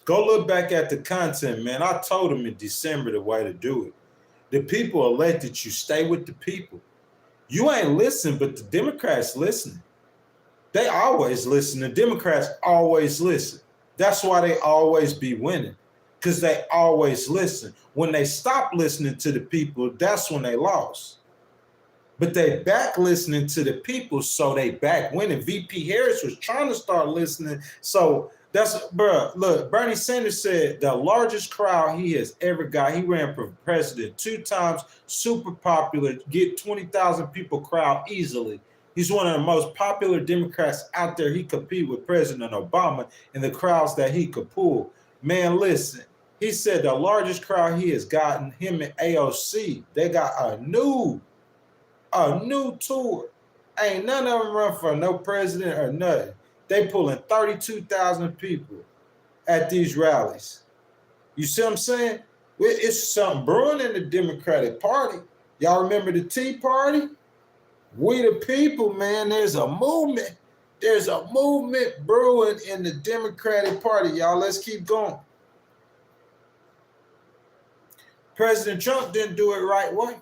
Go look back at the content, man. I told them in December the way to do it. The people elected you. Stay with the people. You ain't listening, but the Democrats listening. They always listen. The Democrats always listen. That's why they always be winning, because they always listen. When they stop listening to the people, that's when they lost. But they back listening to the people, so they back winning. VP Harris was trying to start listening. So that's, bro, look, Bernie Sanders said the largest crowd he has ever got. He ran for president 2 times, super popular, get 20,000 people crowd easily. He's one of the most popular Democrats out there. He compete with President Obama in the crowds that he could pull. Man, listen, he said the largest crowd he has gotten, him and AOC, they got a new tour. Ain't none of them run for no president or nothing. They pulling 32,000 people at these rallies. You see what I'm saying? It's something brewing in the Democratic Party. Y'all remember the Tea Party? We the people, man. There's a movement. There's a movement brewing in the Democratic Party, y'all. Let's keep going. President Trump didn't do it right way.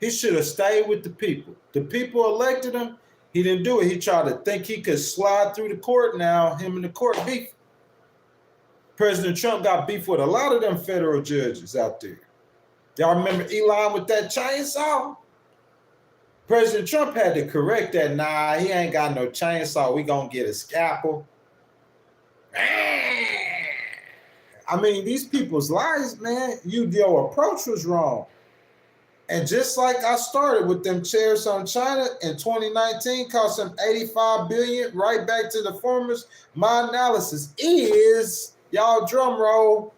He should have stayed with the people. The people elected him. He didn't do it. He tried to think he could slide through the court now, him and the court beef. President Trump got beef with a lot of them federal judges out there. Y'all remember Elon with that chainsaw? President Trump had to correct that. Nah, he ain't got no chainsaw. We gonna get a scalpel. I mean, these people's lives, man, your approach was wrong. And just like I started with them chairs on China in 2019, cost them $85 billion, right back to the farmers. My analysis is, y'all drum roll,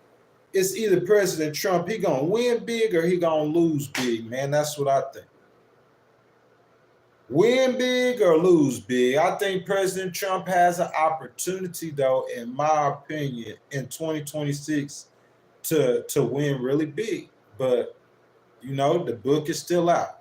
it's either President Trump, he gonna win big or he gonna lose big, man. That's what I think. Win big or lose big. I think President Trump has an opportunity, though, in my opinion, in 2026 to win really big. But you know, the book is still out.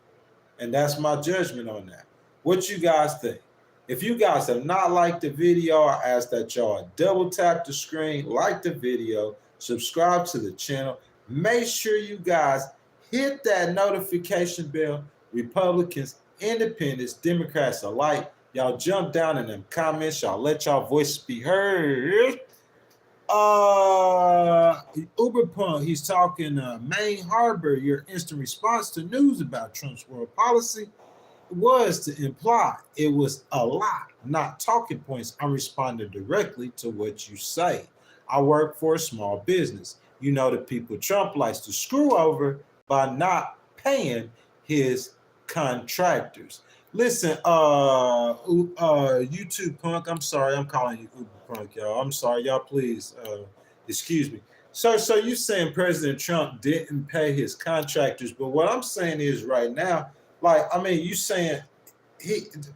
And that's my judgment on that. What you guys think? If you guys have not liked the video, I ask that y'all double tap the screen, like the video, subscribe to the channel. Make sure you guys hit that notification bell. Republicans, Independents, Democrats alike. Y'all jump down in them comments. Y'all let y'all voices be heard. Uberpunk, he's talking Main Harbor, your instant response to news about Trump's world policy was to imply it was a lie, not talking points. I'm responding directly to what you say. I work for a small business. You know, the people Trump likes to screw over by not paying his contractors. Listen, YouTube punk, I'm sorry, I'm calling you Uber punk, y'all. I'm sorry, y'all, please excuse me. So you saying President Trump didn't pay his contractors, but what I'm saying is right now, like, I mean, you saying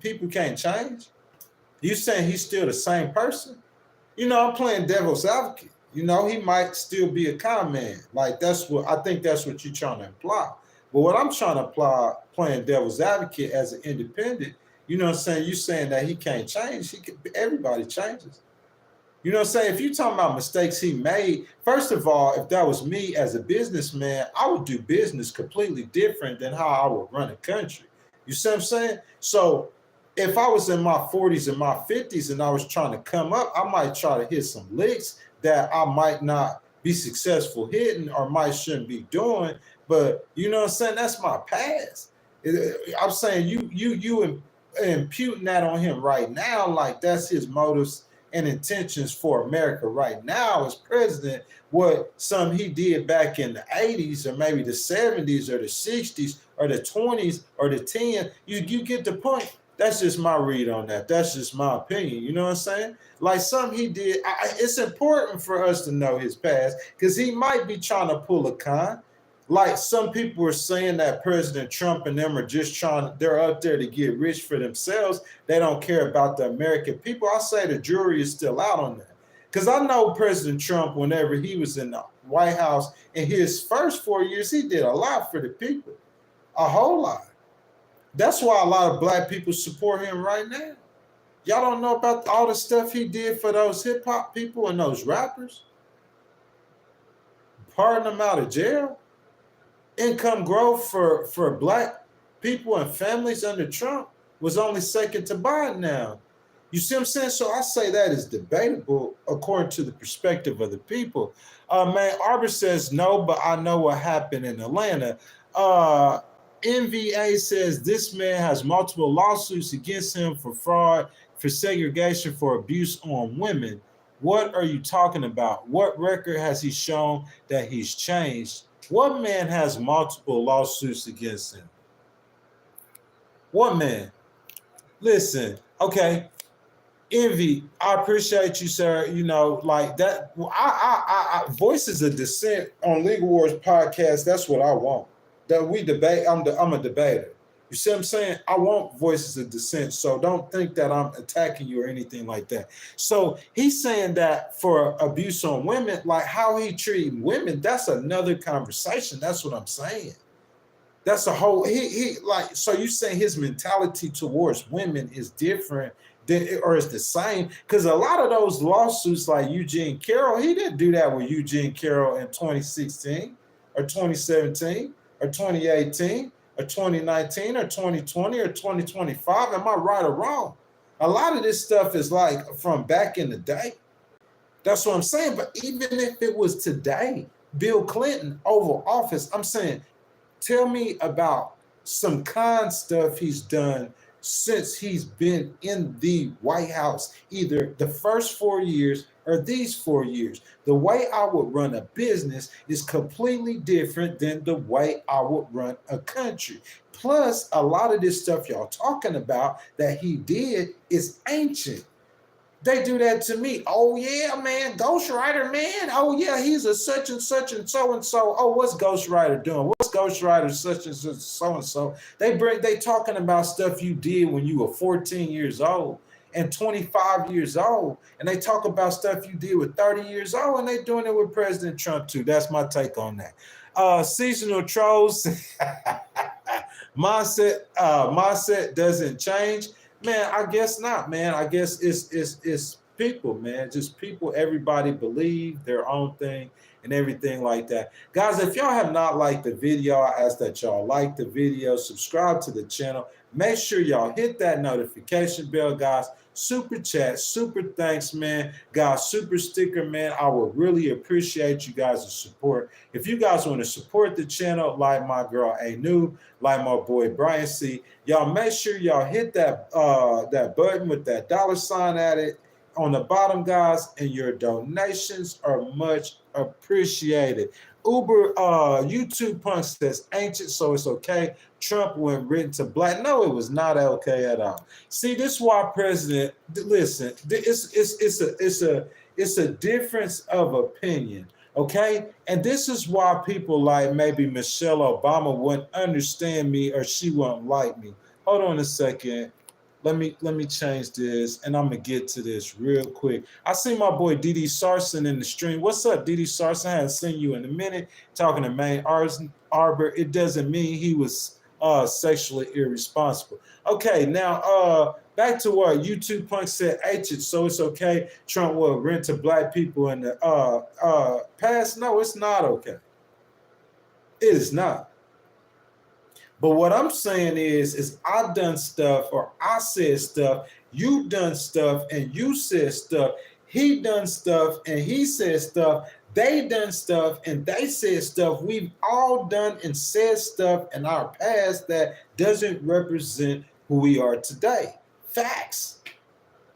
people can't change? You saying he's still the same person? You know, I'm playing devil's advocate. You know, he might still be a con man. Like, that's what I think that's what you're trying to imply. But what I'm trying to apply, playing devil's advocate as an independent, you know what I'm saying? You saying that he can't change. Everybody changes. You know what I'm saying? If you're talking about mistakes he made, first of all, if that was me as a businessman, I would do business completely different than how I would run a country. You see what I'm saying? So if I was in my 40s and my 50s and I was trying to come up, I might try to hit some licks that I might not be successful hitting or might shouldn't be doing. But you know what I'm saying? That's my past. I'm saying you imputing that on him right now, like that's his motives and intentions for America right now as president. What some he did back in the 80s or maybe the 70s or the 60s or the 20s or the 10s, you get the point. That's just my read on that. That's just my opinion. You know what I'm saying? Like something he did, it's important for us to know his past because he might be trying to pull a con. Like some people are saying that President Trump and them are just they're up there to get rich for themselves. They don't care about the American people. I say the jury is still out on that. Because I know President Trump, whenever he was in the White House, in his first 4 years, he did a lot for the people. A whole lot. That's why a lot of black people support him right now. Y'all don't know about all the stuff he did for those hip hop people and those rappers? Pardon them out of jail. Income growth for black people and families under Trump was only second to Biden now. You see what I'm saying? So I say that is debatable according to the perspective of the people. Man, Arbor says no, but I know what happened in Atlanta. Uh, NVA says this man has multiple lawsuits against him for fraud, for segregation, for abuse on women. What are you talking about? What record has he shown that he's changed? What man has multiple lawsuits against him? What man? Listen, okay, Envy, I appreciate you, sir. You know, like that. Voices of dissent on Legal Wars podcast. That's what I want. That we debate. I'm a debater. You see what I'm saying? I want voices of dissent. So don't think that I'm attacking you or anything like that. So he's saying that for abuse on women, like how he treating women, that's another conversation. That's what I'm saying. That's a whole he like so you saying his mentality towards women is different or it's the same because a lot of those lawsuits like Eugene Carroll, he didn't do that with Eugene Carroll in 2016 or 2017 or 2018 or 2019 or 2020 or 2025. Am I right or wrong? A lot of this stuff is like from back in the day. That's what I'm saying. But even if it was today, Bill Clinton Oval Office, I'm saying tell me about some con stuff he's done since he's been in the White House, either the first 4 years or these 4 years. The way I would run a business is completely different than the way I would run a country. Plus, a lot of this stuff y'all talking about that he did is ancient. They do that to me. Oh yeah, man, Ghostwriter, man. Oh yeah, he's a such and such and so and so. Oh, what's Ghostwriter doing? What's Ghostwriter such and such so and so? They talking about stuff you did when you were 14 years old and 25 years old, and they talk about stuff you did with 30 years old, and they doing it with President Trump too. That's my take on that. Seasonal trolls mindset doesn't change. Man, I guess not, man. I guess it's people, man. Just people, everybody believe their own thing and everything like that. Guys, if y'all have not liked the video, I ask that y'all like the video, subscribe to the channel. Make sure y'all hit that notification bell, guys. Super chat, super thanks, man. Guys, super sticker, man. I would really appreciate you guys' support. If you guys want to support the channel, like my girl Anu, like my boy Brian C, y'all make sure y'all hit that that button with that $ at it on the bottom, guys, and your donations are much appreciated. Uber YouTube Punk says ancient, so it's okay. Trump went written to black. No, it was not okay at all. See, this is why President. Listen, it's a difference of opinion. Okay, and this is why people like maybe Michelle Obama wouldn't understand me or she wouldn't like me. Hold on a second. Let me change this, and I'm gonna get to this real quick. I see my boy DD Sarson in the stream. What's up, DD Sarson? I haven't seen you in a minute. Talking to Main Arbor. It doesn't mean he was sexually irresponsible. Okay, now back to what YouTube Punk said. Ancient, so it's okay. Trump will rent to black people in the past. No, it's not okay. It is not. But what I'm saying is I've done stuff or I said stuff, you done stuff and you said stuff, he done stuff and he said stuff, they done stuff and they said stuff. We've all done and said stuff in our past that doesn't represent who we are today. Facts.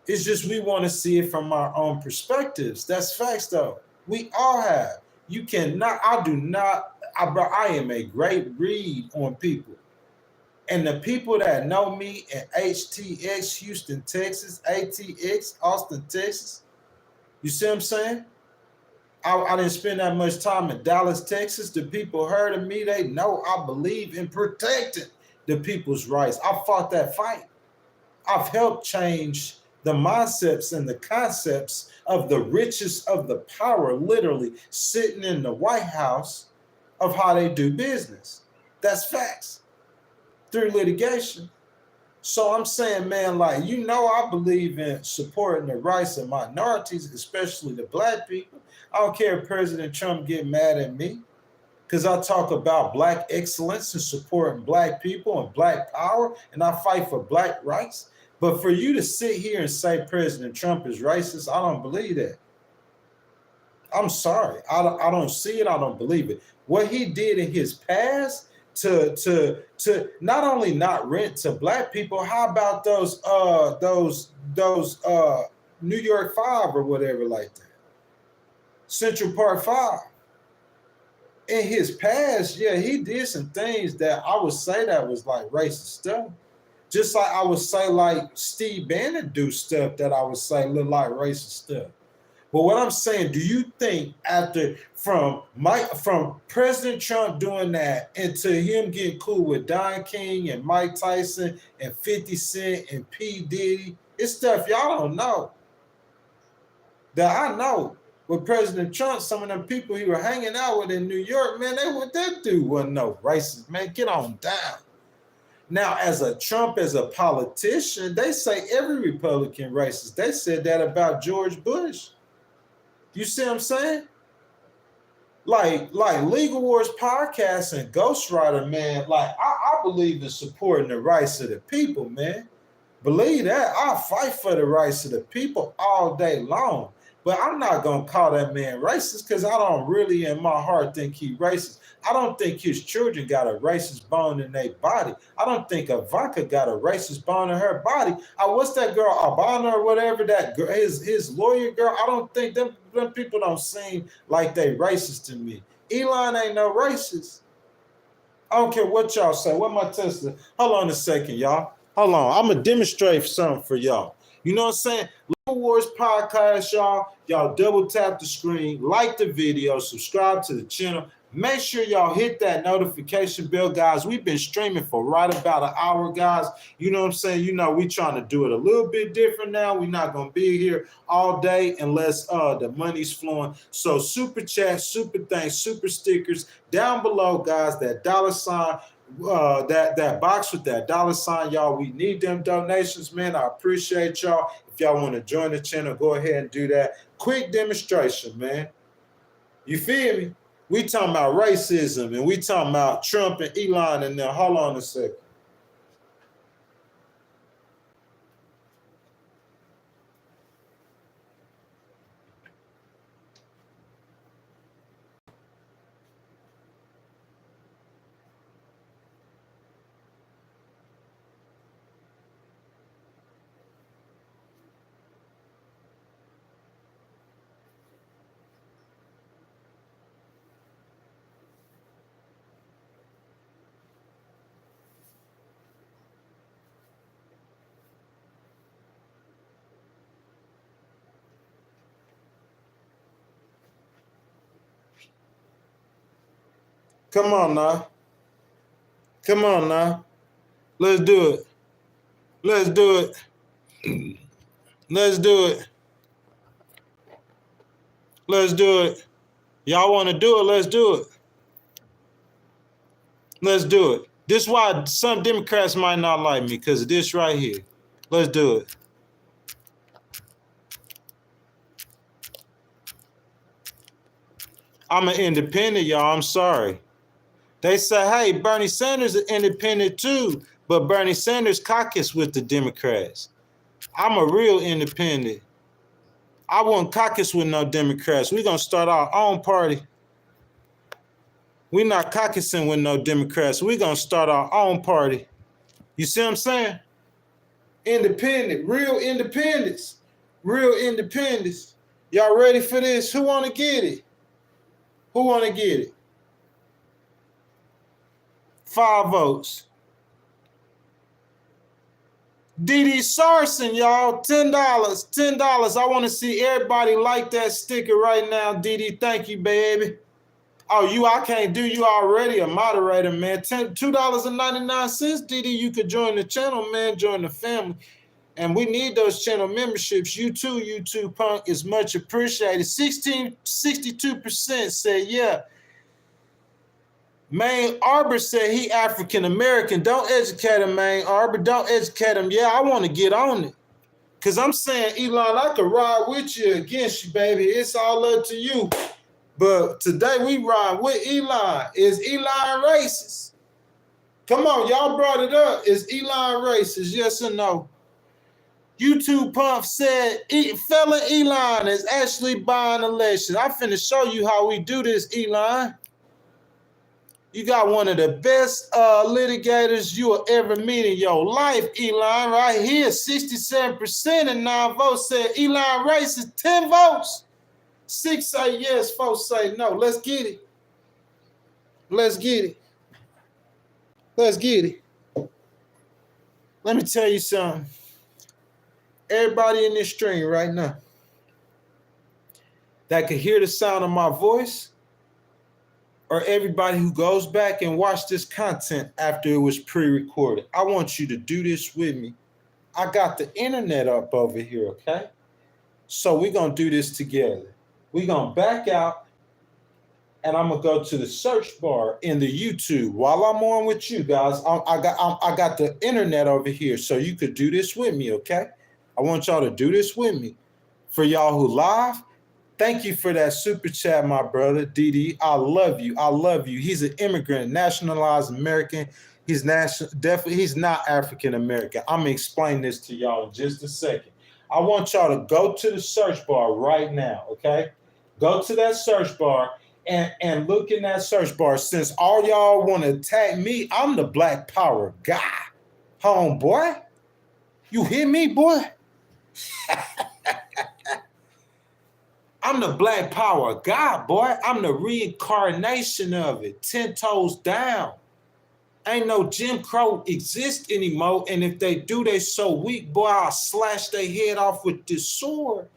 It's just we want to see it from our own perspectives. That's facts though. We all have. You cannot, I do not, I am a great read on people. And the people that know me in HTX, Houston, Texas, ATX, Austin, Texas, you see what I'm saying? I didn't spend that much time in Dallas, Texas. The people heard of me. They know I believe in protecting the people's rights. I fought that fight. I've helped change the mindsets and the concepts of the richest of the power, literally sitting in the White House, of how they do business. That's facts. through litigation. So I'm saying, man, like, I believe in supporting the rights of minorities, especially the black people. I don't care if President Trump get mad at me because I talk about black excellence and supporting black people and black power, and I fight for black rights. But for you to sit here and say President Trump is racist, I don't believe that. I'm sorry. I don't see it. I don't believe it. What he did in his past to not only not rent to black people, how about those New York 5 or whatever like that? Central Park 5. In his past, yeah, he did some things that I would say that was like racist stuff. Just like I would say like Steve Bannon do stuff that I would say look like racist stuff. But what I'm saying, do you think from President Trump doing that into him getting cool with Don King and Mike Tyson and 50 Cent and P. Diddy, it's stuff y'all don't know that I know. With President Trump, some of them people he were hanging out with in New York, man, that dude wasn't no racist, man. Get on down. Now, as a Trump, as a politician, they say every Republican racist. They said that about George Bush. You see what I'm saying? Like Legal Wars podcast and Ghostwriter, man, like I believe in supporting the rights of the people, man. Believe that. I'll fight for the rights of the people all day long. But I'm not going to call that man racist because I don't really in my heart think he's racist. I don't think his children got a racist bone in their body. I don't think Ivanka got a racist bone in her body. What's that girl, Abana or whatever, that girl, his lawyer girl? I don't think them people don't seem like they racist to me. Elon ain't no racist. I don't care what y'all say. What my Tesla? Hold on a second, y'all. Hold on. I'm going to demonstrate something for y'all. You know what I'm saying? Legal Wars podcast, y'all. Y'all double tap the screen, like the video, subscribe to the channel. Make sure y'all hit that notification bell, guys. We've been streaming for right about an hour, guys. You know what I'm saying? We trying to do it a little bit different now. We're not going to be here all day unless the money's flowing. So super chat, super thanks, super stickers down below, guys. That dollar sign. That box with that dollar sign, y'all. We need them donations, man. I appreciate y'all. If y'all want to join the channel, go ahead and do that. Quick demonstration, man. You feel me? We talking about racism and we talking about Trump and Elon and now. Hold on a second. Come on now. Come on now. Let's do it. Let's do it. Let's do it. Let's do it. Y'all want to do it? Let's do it. Let's do it. This is why some Democrats might not like me, because of this right here. Let's do it. I'm an independent, y'all. I'm sorry. They say, hey, Bernie Sanders is independent too, but Bernie Sanders caucus with the Democrats. I'm a real independent. I won't caucus with no Democrats. We're going to start our own party. We're not caucusing with no Democrats. We're going to start our own party. You see what I'm saying? Independent, real independence. Real independence. Y'all ready for this? Who want to get it? Who want to get it? 5 votes. DD Sarson, y'all, $10. $10. I want to see everybody like that sticker right now. DD, thank you, baby. Oh, I can't do you already a moderator, man. $2.99, DD. You could join the channel, man. Join the family. And we need those channel memberships. You too, YouTube Punk, is much appreciated. 62% say yeah. Maine Arbor said he African American. Don't educate him, Maine Arbor. Don't educate him. Yeah, I want to get on it. Because I'm saying, Elon, I could ride with you against you, baby. It's all up to you. But today we ride with Elon. Is Elon racist? Come on, y'all brought it up. Is Elon racist? Yes or no? YouTube Pump said, fella Elon is actually buying election. I'm finna show you how we do this, Elon. You got one of the best litigators you will ever meet in your life, Elon, right here. 67% and 9 votes said Elon racist. 10 votes. 6 say yes, 4 say no. Let's get it. Let's get it. Let's get it. Let me tell you something. Everybody in this stream right now that can hear the sound of my voice, or everybody who goes back and watch this content after it was pre-recorded, I want you to do this with me. I got the internet up over here, okay? So we're going to do this together. We're going to back out, and I'm going to go to the search bar in the YouTube. While I'm on with you guys, I got the internet over here, so you could do this with me, okay? I want y'all to do this with me. For y'all who live, thank you for that super chat, my brother, DD. I love you. I love you. He's an immigrant, nationalized American. He's not African American. I'm going to explain this to y'all in just a second. I want y'all to go to the search bar right now, okay? Go to that search bar and look in that search bar. Since all y'all want to attack me, I'm the Black Power guy. Homeboy. You hear me, boy? I'm the Black Power guy, boy. I'm the reincarnation of it. 10 toes down. Ain't no Jim Crow exist anymore. And if they do, they so weak, boy, I'll slash their head off with this sword.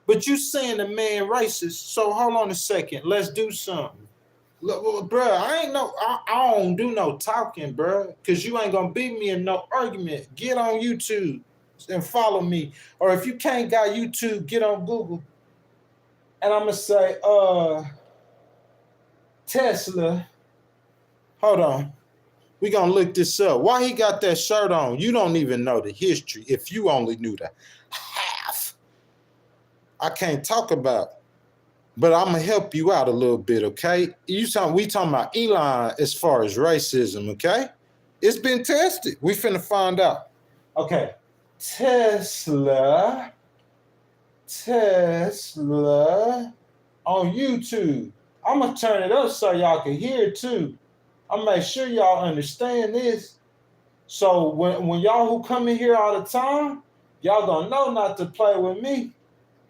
But you saying the man racist. So hold on a second. Let's do something. Look, bro, I don't do no talking, bro. Because you ain't going to beat me in no argument. Get on YouTube and follow me. Or if you can't got YouTube, get on Google. And I'm going to say, Tesla. Hold on. We're going to look this up. Why he got that shirt on? You don't even know the history. If you only knew the half. I can't talk about. But I'm going to help you out a little bit, okay? We talking about Elon as far as racism, okay? It's been tested. We finna find out. Okay. Tesla on YouTube. I'm going to turn it up so y'all can hear it too. I'm going to make sure y'all understand this. So when y'all who come in here all the time, y'all going to know not to play with me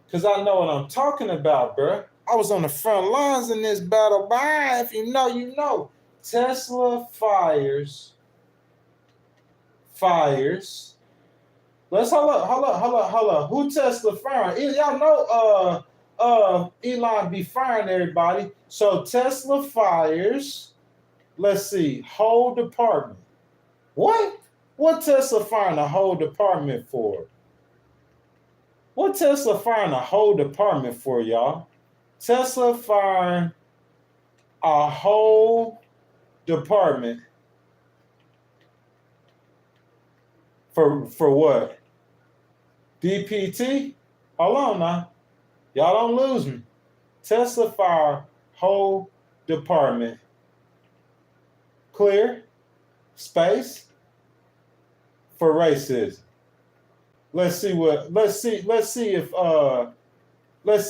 because I know what I'm talking about, bro. I was on the front lines in this battle. Bye. If you know, you know. Tesla fires. Let's hold up. Who Tesla firing? Y'all know Elon be firing everybody. So Tesla fires. Let's see. Whole department. What? What Tesla firing a whole department for? What Tesla firing a whole department for, y'all? Tesla firing a whole department for what? DPT? Hold on now. Y'all don't lose me. Tesla fire whole department. Clear space for racism. Let's see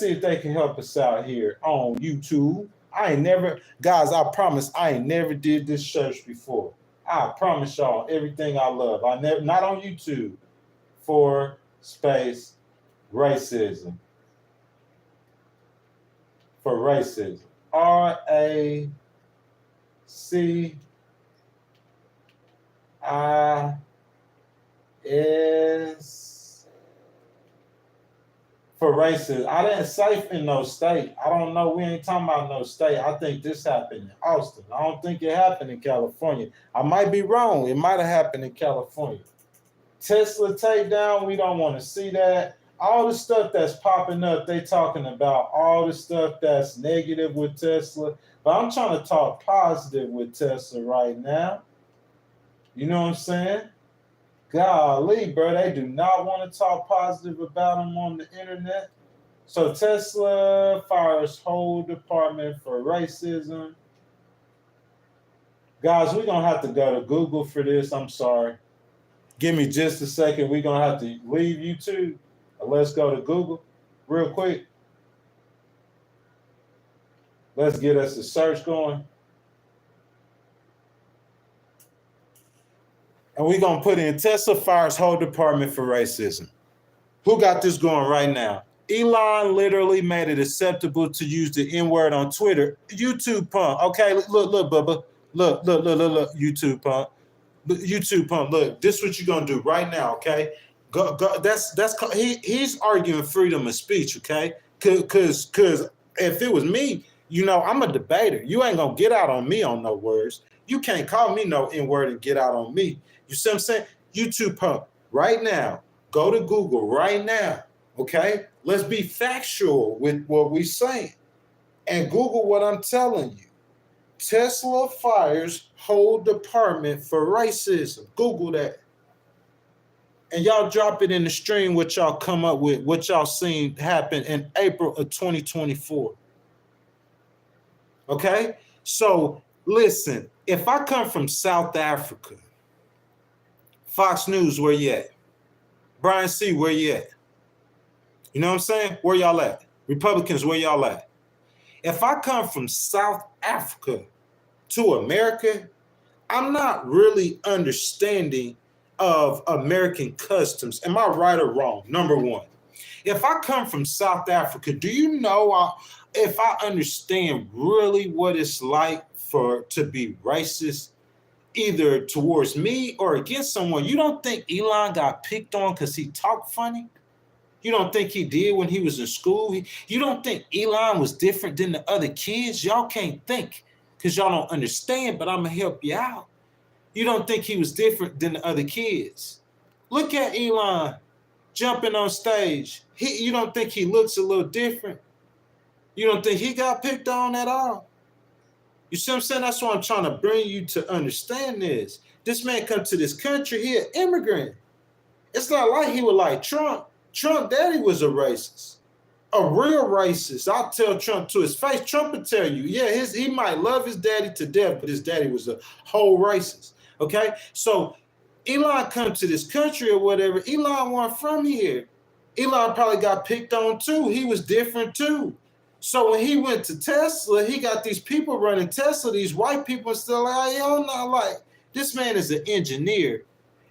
if they can help us out here on YouTube. Guys, I promise I ain't never did this search before. I promise y'all everything I love. Not on YouTube. For space racism. For racism. RACIS for racism. I didn't say in no state. I don't know. We ain't talking about no state. I think this happened in Austin. I don't think it happened in California. I might be wrong. It might have happened in California. Tesla takedown. We don't want to see that. all the stuff that's popping up, they talking about all the stuff that's negative with Tesla. But I'm trying to talk positive with Tesla right now. You know what I'm saying? Golly, bro, they do not want to talk positive about them on the internet. So Tesla fires whole department for racism. Guys, we're going to have to go to Google for this. I'm sorry. Give me just a second. We're going to have to leave YouTube. Let's go to Google real quick. Let's get us a search going. And we're going to put in Tesla fires whole department for racism. Who got this going right now? Elon literally made it acceptable to use the N-word on Twitter. YouTube punk. Okay, look, Bubba. Look, YouTube punk. YouTube punk, look, this is what you're going to do right now, okay? Go, he's arguing freedom of speech, okay? Because if it was me, you know, I'm a debater. You ain't going to get out on me on no words. You can't call me no N-word and get out on me. You see what I'm saying? YouTube punk, right now, go to Google right now, okay? Let's be factual with what we're saying. And Google what I'm telling you. Tesla fires whole department for racism. Google that. And y'all drop it in the stream what y'all come up with, what y'all seen happen in April of 2024. Okay? So listen, if I come from South Africa, Fox News, where you at? Brian C., where you at? You know what I'm saying? Where y'all at? Republicans, where y'all at? If I come from South Africa to America, I'm not really understanding of American customs. Am I right or wrong? Number one. If I come from South Africa, do you know if I understand really what it's like to be racist, either towards me or against someone? You don't think Elon got picked on because he talked funny? You don't think he did when he was in school? You don't think Elon was different than the other kids? Y'all can't think because y'all don't understand, but I'm going to help you out. You don't think he was different than the other kids? Look at Elon jumping on stage. You don't think he looks a little different? You don't think he got picked on at all? You see what I'm saying? That's why I'm trying to bring you to understand this. This man come to this country, he an immigrant. It's not like he was like Trump. Trump daddy was a racist, a real racist. I'll tell Trump to his face. Trump will tell you, yeah, he might love his daddy to death, but his daddy was a whole racist. Okay, so Elon come to this country or whatever. Elon wasn't from here. Elon probably got picked on too. He was different too. So when he went to Tesla, he got these people running Tesla, these white people still like, yo, not like, this man is an engineer.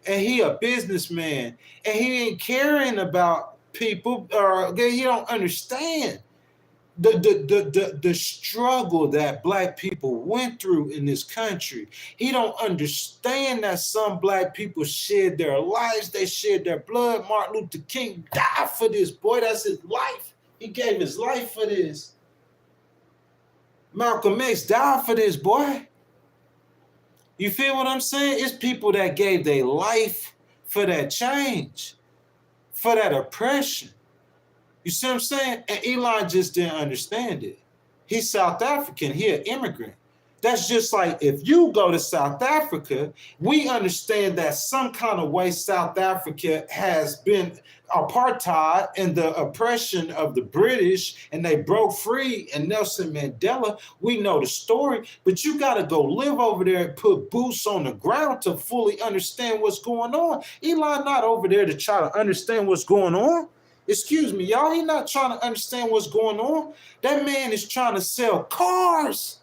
And he a businessman, and he ain't caring about people, or he don't understand the struggle that black people went through in this country. He don't understand that some black people shed their lives, they shed their blood. Martin Luther King died for this, boy. That's his life. He gave his life for this. Malcolm X died for this, boy. You feel what I'm saying? It's people that gave their life for that change, for that oppression. You see what I'm saying? And Elon just didn't understand it. He's South African. He an immigrant. That's just like if you go to South Africa, we understand that some kind of way South Africa has been apartheid and the oppression of the British, and they broke free, and Nelson Mandela, we know the story, but you got to go live over there and put boots on the ground to fully understand what's going on. Elon not over there to try to understand what's going on. Excuse me, y'all, he not trying to understand what's going on. That man is trying to sell cars.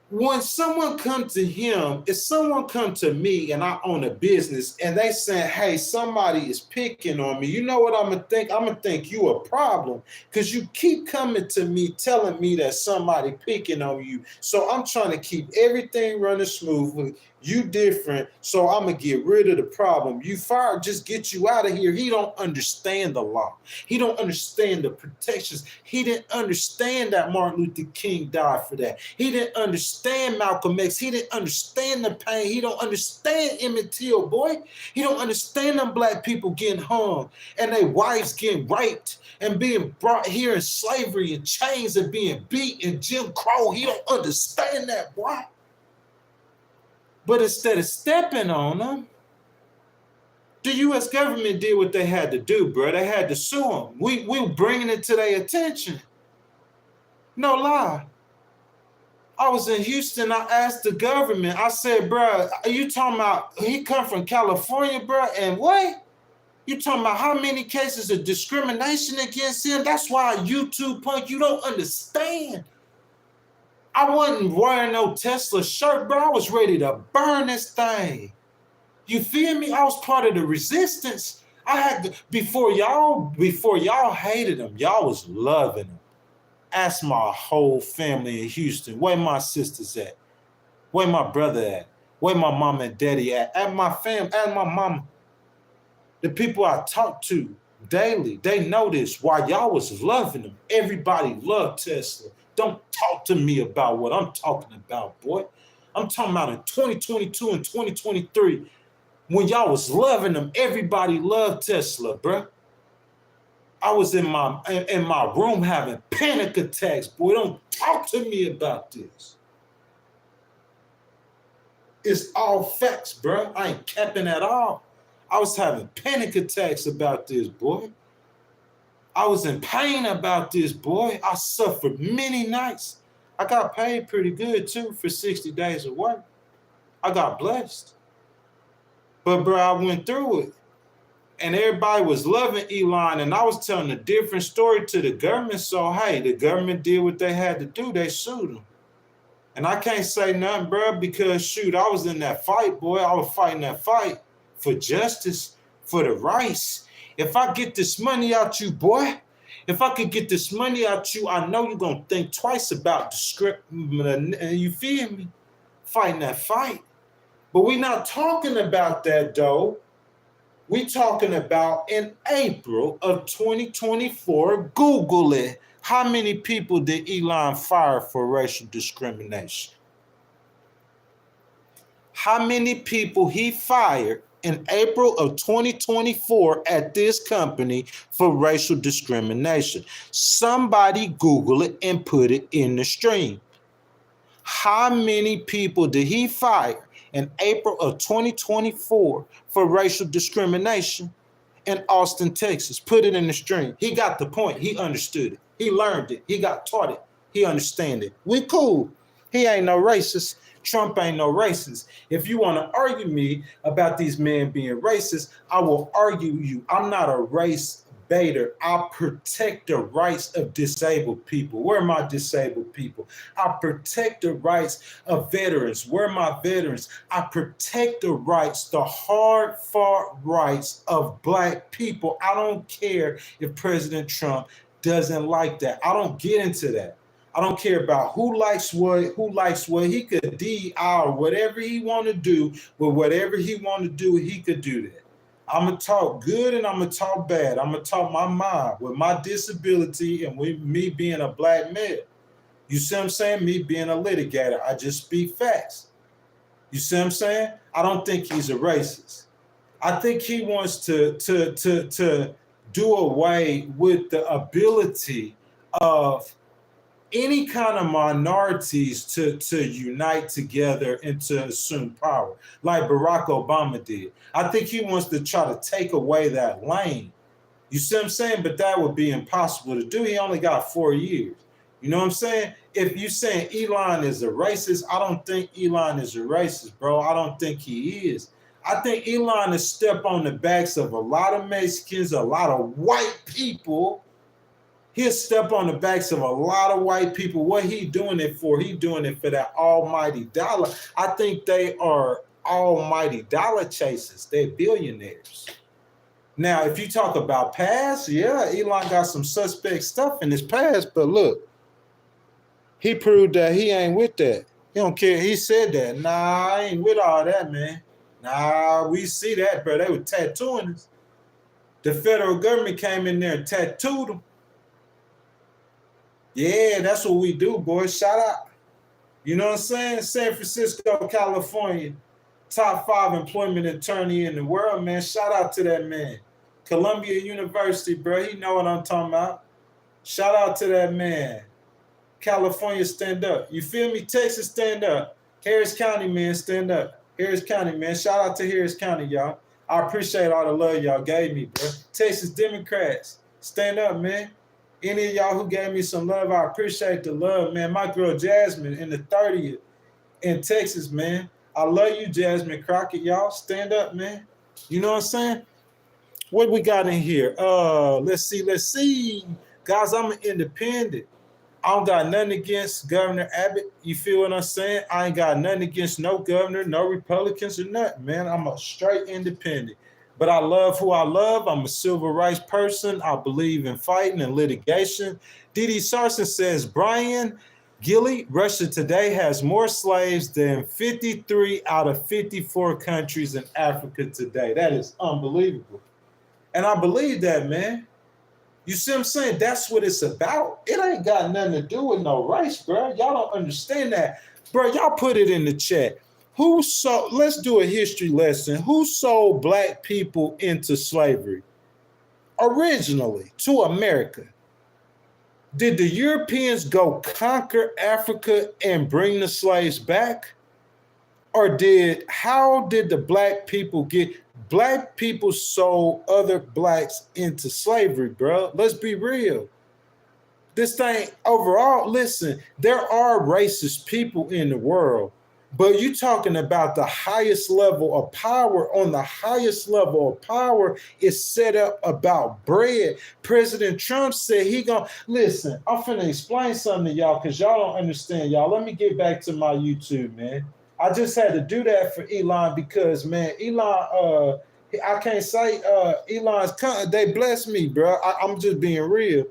When someone come to him, if someone come to me and I own a business and they say, hey, somebody is picking on me, you know what I'm going to think? I'm going to think you a problem because you keep coming to me telling me that somebody picking on you. So I'm trying to keep everything running smoothly. You different, so I'm going to get rid of the problem. You fired, just get you out of here. He don't understand the law. He don't understand the protections. He didn't understand that Martin Luther King died for that. He didn't understand Malcolm X. He didn't understand the pain. He don't understand Emmett Till, boy. He don't understand them black people getting hung and their wives getting raped and being brought here in slavery and chains and being beat and Jim Crow. He don't understand that, boy. But instead of stepping on them, the U.S. government did what they had to do, bro. They had to sue them. We were bringing it to their attention. No lie. I was in Houston. I asked the government. I said, bro, are you talking about he come from California, bro? And what? You talking about how many cases of discrimination against him? That's why YouTube punk, you don't understand. I wasn't wearing no Tesla shirt, bro. I was ready to burn this thing. You feel me? I was part of the resistance. I had to, before y'all hated him, y'all was loving him. Ask my whole family in Houston, where my sisters at? Where my brother at? Where my mom and daddy at? At my fam, at my mama. The people I talk to daily, they know this. Why y'all was loving him. Everybody loved Tesla. Don't talk to me about what I'm talking about, boy. I'm talking about in 2022 and 2023, when y'all was loving them, everybody loved Tesla, bro. I was in my room having panic attacks, boy. Don't talk to me about this. It's all facts, bro. I ain't capping at all. I was having panic attacks about this, boy. I was in pain about this, boy. I suffered many nights. I got paid pretty good, too, for 60 days of work. I got blessed. But, bro, I went through it. And everybody was loving Elon, and I was telling a different story to the government. So, hey, the government did what they had to do. They sued him. And I can't say nothing, bro, because, shoot, I was in that fight, boy. I was fighting that fight for justice, for the rights. If I get this money out you, boy, if I could get this money out you, I know you're going to think twice about the script. You feel me? Fighting that fight. But we're not talking about that, though. We're talking about in April of 2024, Google it. How many people did Elon fire for racial discrimination? How many people he fired in April of 2024 at this company for racial discrimination? Somebody Google it and put it in the stream. How many people did he fire in April of 2024 for racial discrimination in Austin, Texas? Put it in the stream. He got the point. He understood it. He learned it. He got taught it. He understand it. We cool. He ain't no racist. Trump ain't no racist. If you want to argue me about these men being racist, I will argue you. I'm not a race baiter. I protect the rights of disabled people. Where are my disabled people? I protect the rights of veterans. Where are my veterans? I protect the rights, the hard-fought rights of black people. I don't care if President Trump doesn't like that. I don't get into that. I don't care about who likes what. He could DI or whatever he want to do, but whatever he want to do, he could do that. I'm going to talk good and I'm going to talk bad. I'm going to talk my mind with my disability and with me being a black male. You see what I'm saying? Me being a litigator. I just speak facts. You see what I'm saying? I don't think he's a racist. I think he wants to do away with the ability of any kind of minorities to unite together and to assume power, like Barack Obama did. I think he wants to try to take away that lane. You see what I'm saying? But that would be impossible to do. He only got 4 years. You know what I'm saying? If you're saying Elon is a racist, I don't think Elon is a racist, bro. I don't think he is. I think Elon has stepped on the backs of a lot of Mexicans, a lot of white people. He'll step on the backs of a lot of white people. What he doing it for? He doing it for that almighty dollar. I think they are almighty dollar chasers. They're billionaires. Now, if you talk about past, yeah, Elon got some suspect stuff in his past, but look, he proved that he ain't with that. He don't care. He said that. Nah, I ain't with all that, man. Nah, we see that, bro. They were tattooing us. The federal government came in there and tattooed them. Yeah, that's what we do, boys. Shout out. You know what I'm saying? San Francisco, California, top 5 employment attorney in the world, man. Shout out to that man. Columbia University, bro. He know what I'm talking about. Shout out to that man. California, stand up. You feel me? Texas, stand up. Harris County, man, stand up. Harris County, man. Shout out to Harris County, y'all. I appreciate all the love y'all gave me, bro. Texas Democrats, stand up, man. Any of y'all who gave me some love, I appreciate the love, man. My girl Jasmine in the 30th in Texas, man. I love you, Jasmine Crockett, y'all. Stand up, man. You know what I'm saying? What we got in here? Let's see. Guys, I'm an independent. I don't got nothing against Governor Abbott. You feel what I'm saying? I ain't got nothing against no governor, no Republicans or nothing, man. I'm a straight independent. But I love who I love. I'm a civil rights person. I believe in fighting and litigation. D.D. Sarson says, Brian Gilly, Russia today has more slaves than 53 out of 54 countries in Africa today. That is unbelievable. And I believe that, man. You see what I'm saying? That's what it's about. It ain't got nothing to do with no race, bro. Y'all don't understand that. Bro, y'all put it in the chat. Let's do a history lesson. Who sold black people into slavery? Originally, to America. Did the Europeans go conquer Africa and bring the slaves back? Or how did the black people black people sold other blacks into slavery, bro? Let's be real. This thing overall, listen, there are racist people in the world, but you're talking about the highest level of power. On the highest level of power is set up about bread. President Trump said listen, I'm finna explain something to y'all because y'all don't understand, y'all. Let me get back to my YouTube, man. I just had to do that for Elon because, man, Elon, I can't say Elon's, they blessed me, bro. I'm just being real.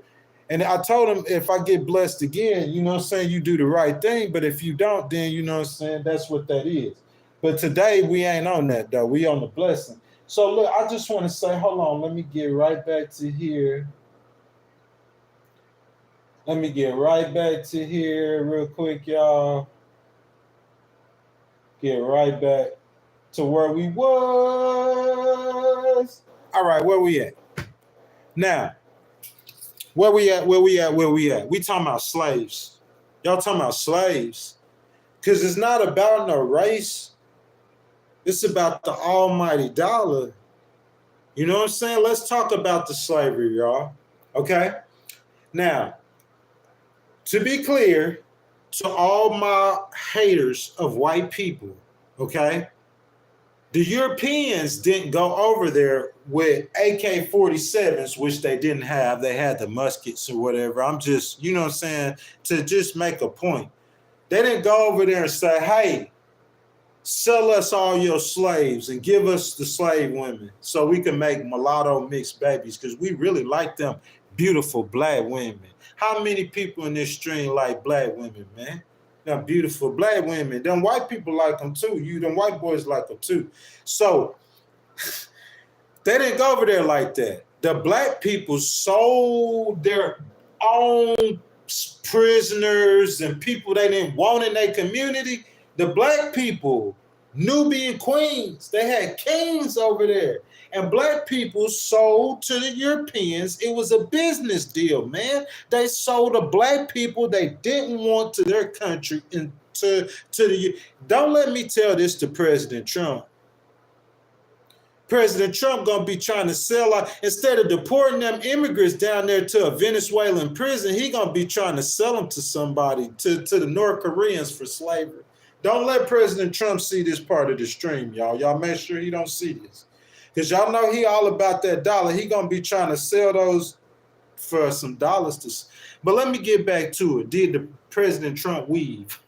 And I told him if I get blessed again, you know what I'm saying, you do the right thing. But if you don't, then, you know what I'm saying, that's what that is. But today we ain't on that, though. We on the blessing. So, look, I just want to say, hold on, let me get right back to here. Let me get right back to here real quick, y'all. Get right back to where we was. All right, where we at? Now, where we at? We talking about slaves. Y'all talking about slaves. Because it's not about no race. It's about the almighty dollar. You know what I'm saying? Let's talk about the slavery, y'all. Okay? Now, to be clear, to all my haters of white people, okay? The Europeans didn't go over there with AK-47s, which they didn't have. They had the muskets or whatever. I'm just, you know what I'm saying, to just make a point. They didn't go over there and say, hey, sell us all your slaves and give us the slave women so we can make mulatto mixed babies because we really like them beautiful black women. How many people in this stream like black women, man? Them beautiful black women. Them white people like them too. Them white boys like them too. So they didn't go over there like that. The black people sold their own prisoners and people they didn't want in their community. The black people, Nubian queens, they had kings over there. And black people sold to the Europeans. It was a business deal, man. They sold the black people they didn't want to their country and to the. Don't let me tell this to President Trump. President Trump gonna be trying to sell out instead of deporting them immigrants down there to a Venezuelan prison. He gonna be trying to sell them to somebody, to the North Koreans for slavery. Don't let President Trump see this part of the stream, y'all. Y'all make sure he don't see this. Because y'all know he all about that dollar. He going to be trying to sell those for some dollars. But let me get back to it. Did the President Trump weave?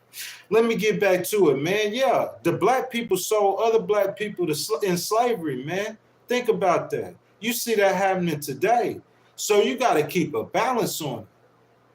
Let me get back to it, man. Yeah, the black people sold other black people in slavery, man. Think about that. You see that happening today. So you got to keep a balance on it.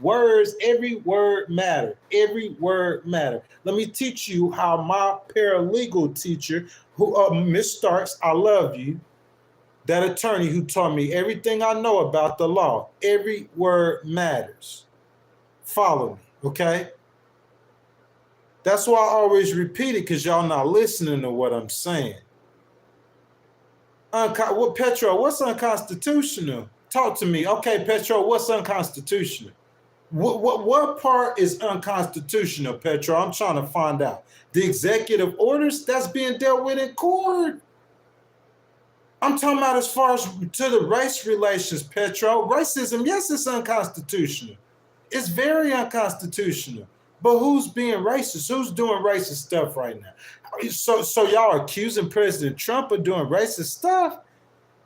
Words, every word matter. Every word matter. Let me teach you how my paralegal teacher, who Miss Starks, I love you, that attorney who taught me everything I know about the law. Every word matters. Follow me, okay? That's why I always repeat it, because y'all not listening to what I'm saying. Petro, what's unconstitutional? Talk to me. Okay, Petro, what's unconstitutional? What part is unconstitutional, Petro? I'm trying to find out. The executive orders that's being dealt with in court. I'm talking about as far as to the race relations, Petro. Racism, yes, it's unconstitutional. It's very unconstitutional. But who's being racist? Who's doing racist stuff right now? So y'all are accusing President Trump of doing racist stuff?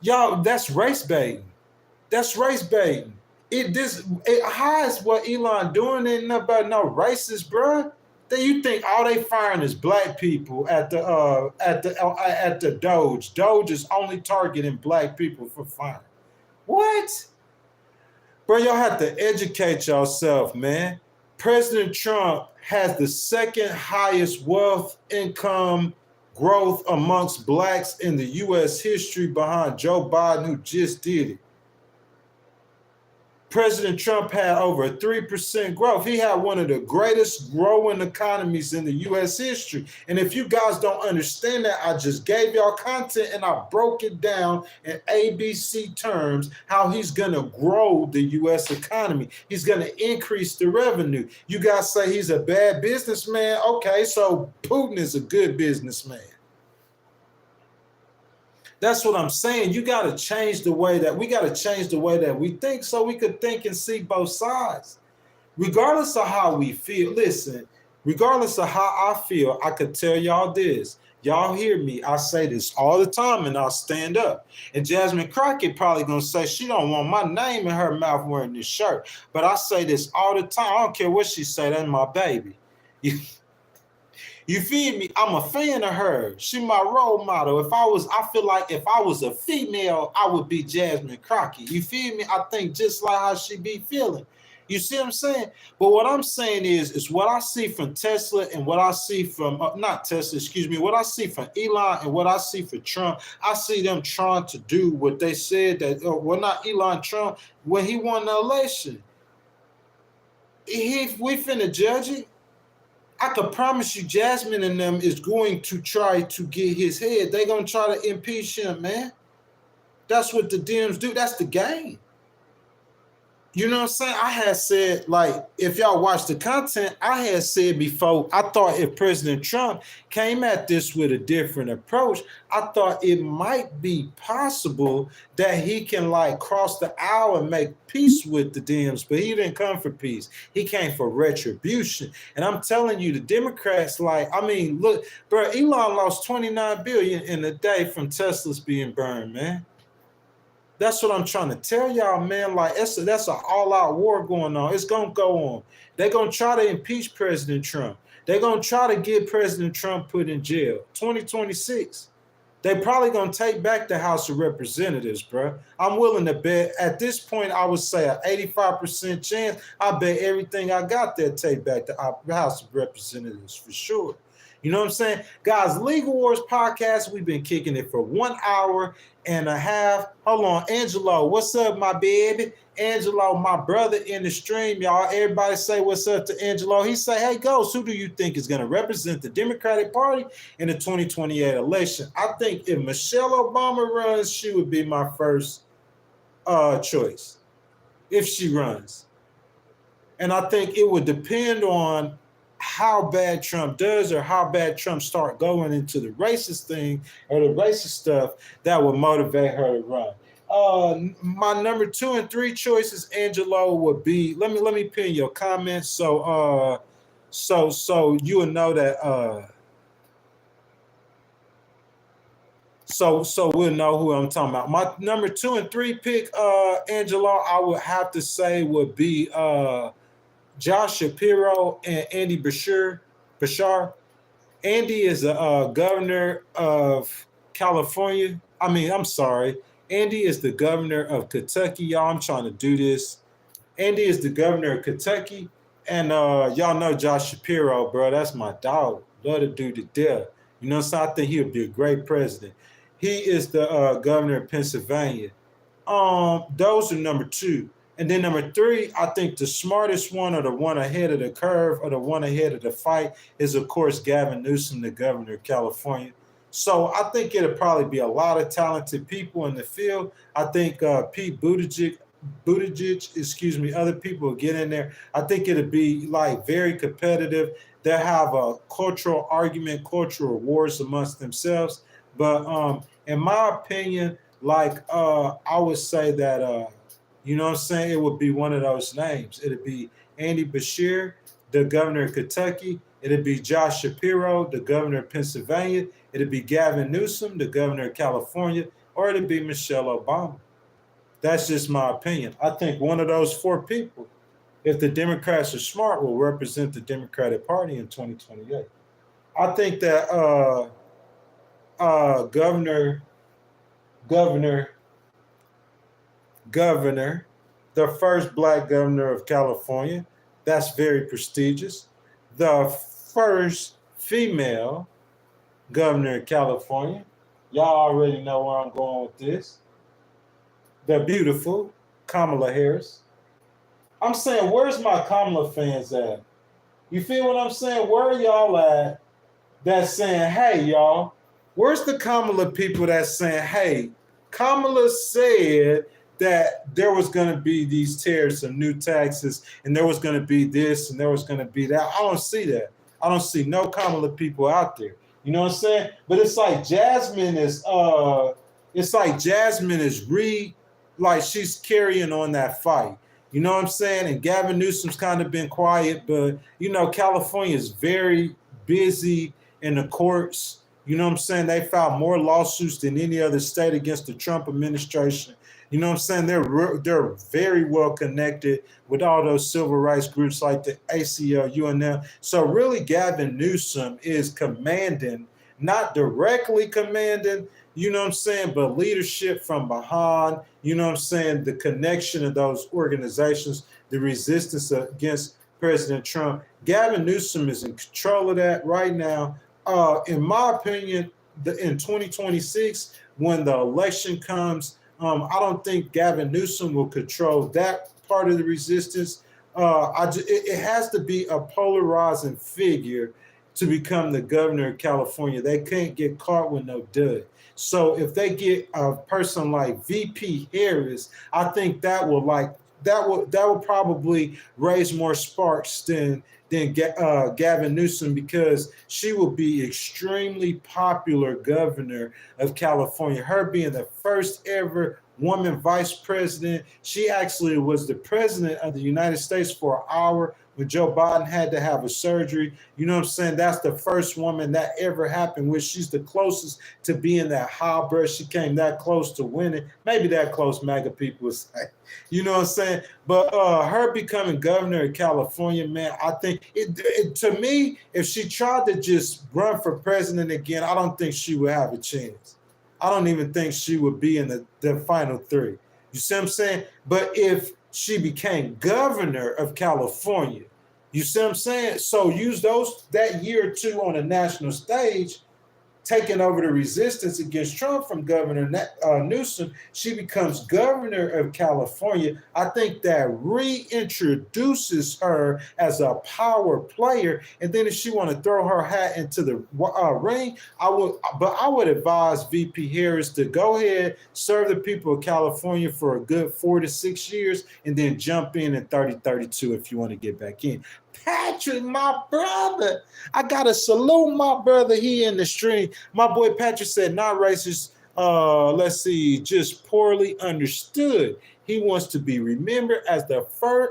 Y'all, that's race baiting. That's race baiting. It hides what Elon doing ain't nothing about no racist, bruh. Then you think all they firing is black people at the Doge. Doge is only targeting black people for firing. What? Bro, y'all have to educate yourself, man. President Trump has the second highest wealth income growth amongst blacks in the U.S. history behind Joe Biden, who just did it. President Trump had over 3% growth. He had one of the greatest growing economies in the U.S. history. And if you guys don't understand that, I just gave y'all content and I broke it down in ABC terms, how he's going to grow the U.S. economy. He's going to increase the revenue. You guys say he's a bad businessman. Okay, so Putin is a good businessman. That's what I'm saying. You got to change the way that we think, so we could think and see both sides. Regardless of how we feel, listen, regardless of how I feel, I could tell y'all this. Y'all hear me. I say this all the time and I'll stand up. And Jasmine Crockett probably going to say she don't want my name in her mouth wearing this shirt. But I say this all the time. I don't care what she say. That's my baby. You feel me? I'm a fan of her. She my role model. I feel like if I was a female, I would be Jasmine Crockett. You feel me? I think just like how she be feeling. You see what I'm saying? But what I'm saying is what I see from Tesla and what I see from, not Tesla, excuse me, what I see from Elon and what I see for Trump, I see them trying to do what they said that, well, not Elon, Trump, when he won the election. We finna judge it. I could promise you Jasmine and them is going to try to get his head. They're going to try to impeach him, man. That's what the Dems do. That's the game. You know what I'm saying? I had said, like, if y'all watch the content, I had said before, I thought if President Trump came at this with a different approach, I thought it might be possible that he can, like, cross the aisle and make peace with the Dems, but he didn't come for peace. He came for retribution. And I'm telling you, the Democrats, like, I mean, look, bro, Elon lost $29 billion in a day from Teslas being burned, man. That's what I'm trying to tell y'all, man. Like, that's an all-out war going on. It's going to go on. They're going to try to impeach President Trump. They're going to try to get President Trump put in jail. 2026. They're probably going to take back the House of Representatives, bro. I'm willing to bet. At this point, I would say an 85% chance. I bet everything I got there take back the House of Representatives for sure. You know what I'm saying? Guys, Legal Wars Podcast, we've been kicking it for 1 hour and a half. Hold on, Angelo, what's up, my baby? Angelo, my brother in the stream, y'all. Everybody say what's up to Angelo. He say, hey, Ghost, who do you think is going to represent the Democratic Party in the 2028 election? I think if Michelle Obama runs, she would be my first choice if she runs. And I think it would depend on how bad Trump does or how bad Trump start going into the racist thing or the racist stuff that would motivate her to run. My number 2 and 3 choices, Angelo, would be, let me pin your comments so you will know that so we'll know who I'm talking about. My number 2 and 3 pick, Angelo, I would have to say would be Josh Shapiro and Andy Bashar. Andy is the governor of California. Andy is the governor of Kentucky, y'all. I'm trying to do this. Andy is the governor of Kentucky. And y'all know Josh Shapiro, bro. That's my dog. Love the dude to death. You know, so I think he would be a great president. He is the governor of Pennsylvania. Those are number two. And then number three, I think the smartest one, or the one ahead of the curve, or the one ahead of the fight, is of course Gavin Newsom, the governor of California. So I think it'll probably be a lot of talented people in the field. I think Pete Buttigieg, excuse me, other people will get in there. I think it'll be like very competitive. They'll have a cultural argument, cultural wars amongst themselves. But in my opinion, like I would say that you know what I'm saying, it would be one of those names. It'd be Andy Beshear, the governor of Kentucky. It'd be Josh Shapiro, the governor of Pennsylvania. It'd be Gavin Newsom, the governor of California, or it'd be Michelle Obama. That's just my opinion. I think one of those four people, if the Democrats are smart, will represent the Democratic Party in 2028. I think that governor, the first black governor of California, that's very prestigious. The first female governor of California, y'all already know where I'm going with this. The beautiful Kamala Harris. I'm saying, where's my Kamala fans at? You feel what I'm saying? Where are y'all at that's saying, hey, y'all, where's the Kamala people that's saying, hey, Kamala said that there was going to be these tariffs and new taxes, and there was going to be this and there was going to be that. I don't see that. I don't see no Kamala people out there. You know what I'm saying? But it's like Jasmine is like she's carrying on that fight. You know what I'm saying? And Gavin Newsom's kind of been quiet, but you know, California is very busy in the courts. You know what I'm saying? They filed more lawsuits than any other state against the Trump administration. You know what I'm saying? They're very well connected with all those civil rights groups like the ACL, UNL. So really, Gavin Newsom is commanding, not directly commanding, you know what I'm saying, but leadership from behind, you know what I'm saying, the connection of those organizations, the resistance against President Trump. Gavin Newsom is in control of that right now. In my opinion, in 2026, when the election comes, I don't think Gavin Newsom will control that part of the resistance. It has to be a polarizing figure to become the governor of California. They can't get caught with no dud. So if they get a person like VP Harris, I think that will probably raise more sparks than Gavin Newsom, because she will be extremely popular governor of California. Her being the first ever woman vice president. She actually was the president of the United States for an hour when Joe Biden had to have a surgery. You know what I'm saying? That's the first woman that ever happened, which she's the closest to being that hybrid. She came that close to winning. Maybe that close, MAGA people would say. You know what I'm saying? But her becoming governor of California, man, I think to me, if she tried to just run for president again, I don't think she would have a chance. I don't even think she would be in the final three. You see what I'm saying? But if she became governor of California, you see what I'm saying? So use that year or two on a national stage, taking over the resistance against Trump from Governor Newsom. She becomes governor of California. I think that reintroduces her as a power player. And then if she want to throw her hat into the ring, I would advise VP Harris to go ahead, serve the people of California for a good 4 to 6 years, and then jump in 30-32 if you want to get back in. Patrick, my brother, I gotta salute my brother here in the stream. My boy Patrick said, not racist, let's see, just poorly understood. He wants to be remembered as the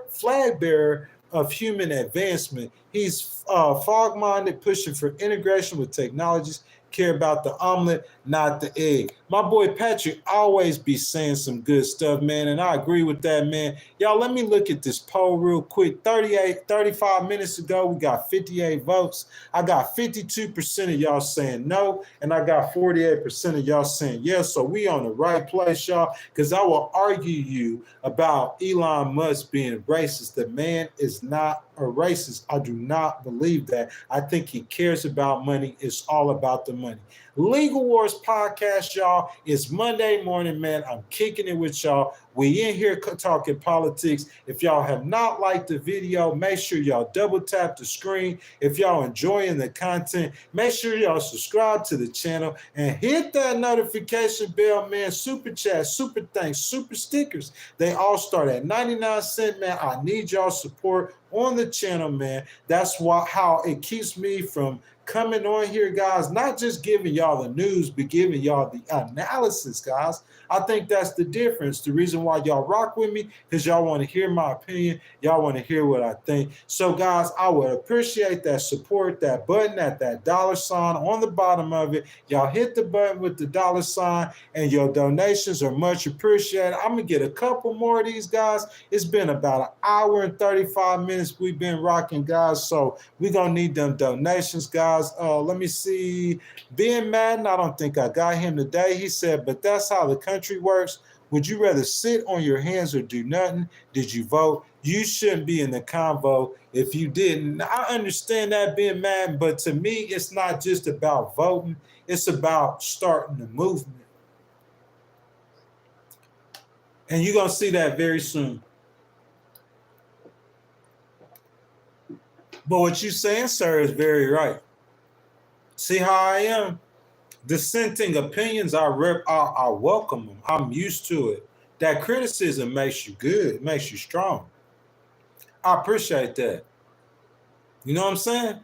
flag bearer of human advancement. He's fog-minded, pushing for integration with technologies. care about the omelet, not the egg. My boy Patrick always be saying some good stuff, man, and I agree with that, man. Y'all, let me look at this poll real quick. 35 minutes ago, we got 58 votes. I got 52% of y'all saying no, and I got 48% of y'all saying yes. So we on the right place, y'all, because I will argue you about Elon Musk being racist. The man is not a racist. I do not believe that. I think he cares about money. It's all about the money. Legal Wars podcast, y'all. It's Monday morning, man. I'm kicking it with y'all. We in here talking politics. If y'all have not liked the video, make sure y'all double tap the screen. If y'all enjoying the content, make sure y'all subscribe to the channel and hit that notification bell, man. Super chat, super thanks, super stickers. They all start at 99 cents, man. I need y'all support on the channel, man. That's how it keeps me from coming on here, guys, not just giving y'all the news, but giving y'all the analysis, guys. I think that's the difference. The reason why y'all rock with me, because y'all want to hear my opinion. Y'all want to hear what I think. So, guys, I would appreciate that support, that button at that dollar sign on the bottom of it. Y'all hit the button with the dollar sign, and your donations are much appreciated. I'm going to get a couple more of these, guys. It's been about an hour and 35 minutes we've been rocking, guys. So we're going to need them donations, guys. Let me see. Ben Madden, I don't think I got him today. He said, but that's how the country works. Would you rather sit on your hands or do nothing? Did you vote? You shouldn't be in the convo if you didn't. I understand that, Ben Madden, but to me, it's not just about voting. It's about starting the movement. And you're going to see that very soon. But what you're saying, sir, is very right. See how I am? Dissenting opinions, I welcome them. I'm used to it. That criticism makes you good. It makes you strong. I appreciate that. You know what I'm saying?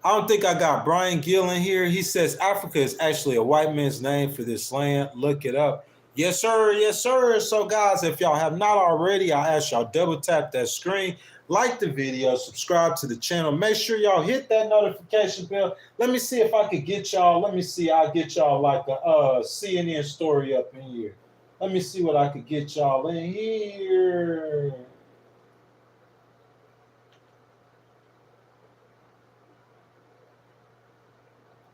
I don't think I got Brian Gill in here. He says Africa is actually a white man's name for this land. Look it up. Yes, sir. Yes, sir. So, guys, if y'all have not already, I ask y'all double tap that screen. Like the video, subscribe to the channel. Make sure y'all hit that notification bell. Let me see if I could get y'all. Let me see. I'll get y'all like a CNN story up in here. Let me see what I could get y'all in here.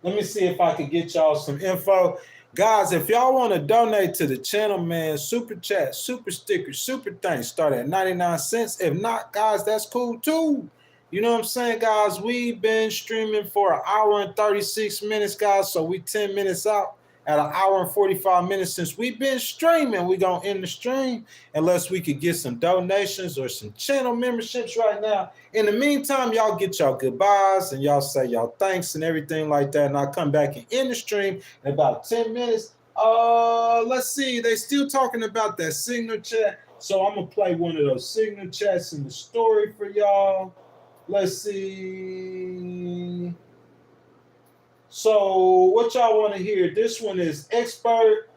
Let me see if I could get y'all some info. Guys, if y'all want to donate to the channel, man, super chat, super stickers, super thanks, start at 99 cents. If not, guys, that's cool too. You know what I'm saying, guys? We've been streaming for an hour and 36 minutes, guys, so we 10 minutes out at an hour and 45 minutes since we've been streaming. We're going to end the stream unless we could get some donations or some channel memberships right now. In the meantime, y'all get y'all goodbyes and y'all say y'all thanks and everything like that. And I'll come back and end the stream in about 10 minutes. Let's see. They still talking about that signal chat. So I'm going to play one of those signal chats in the story for y'all. Let's see. So what y'all want to hear? This one is expert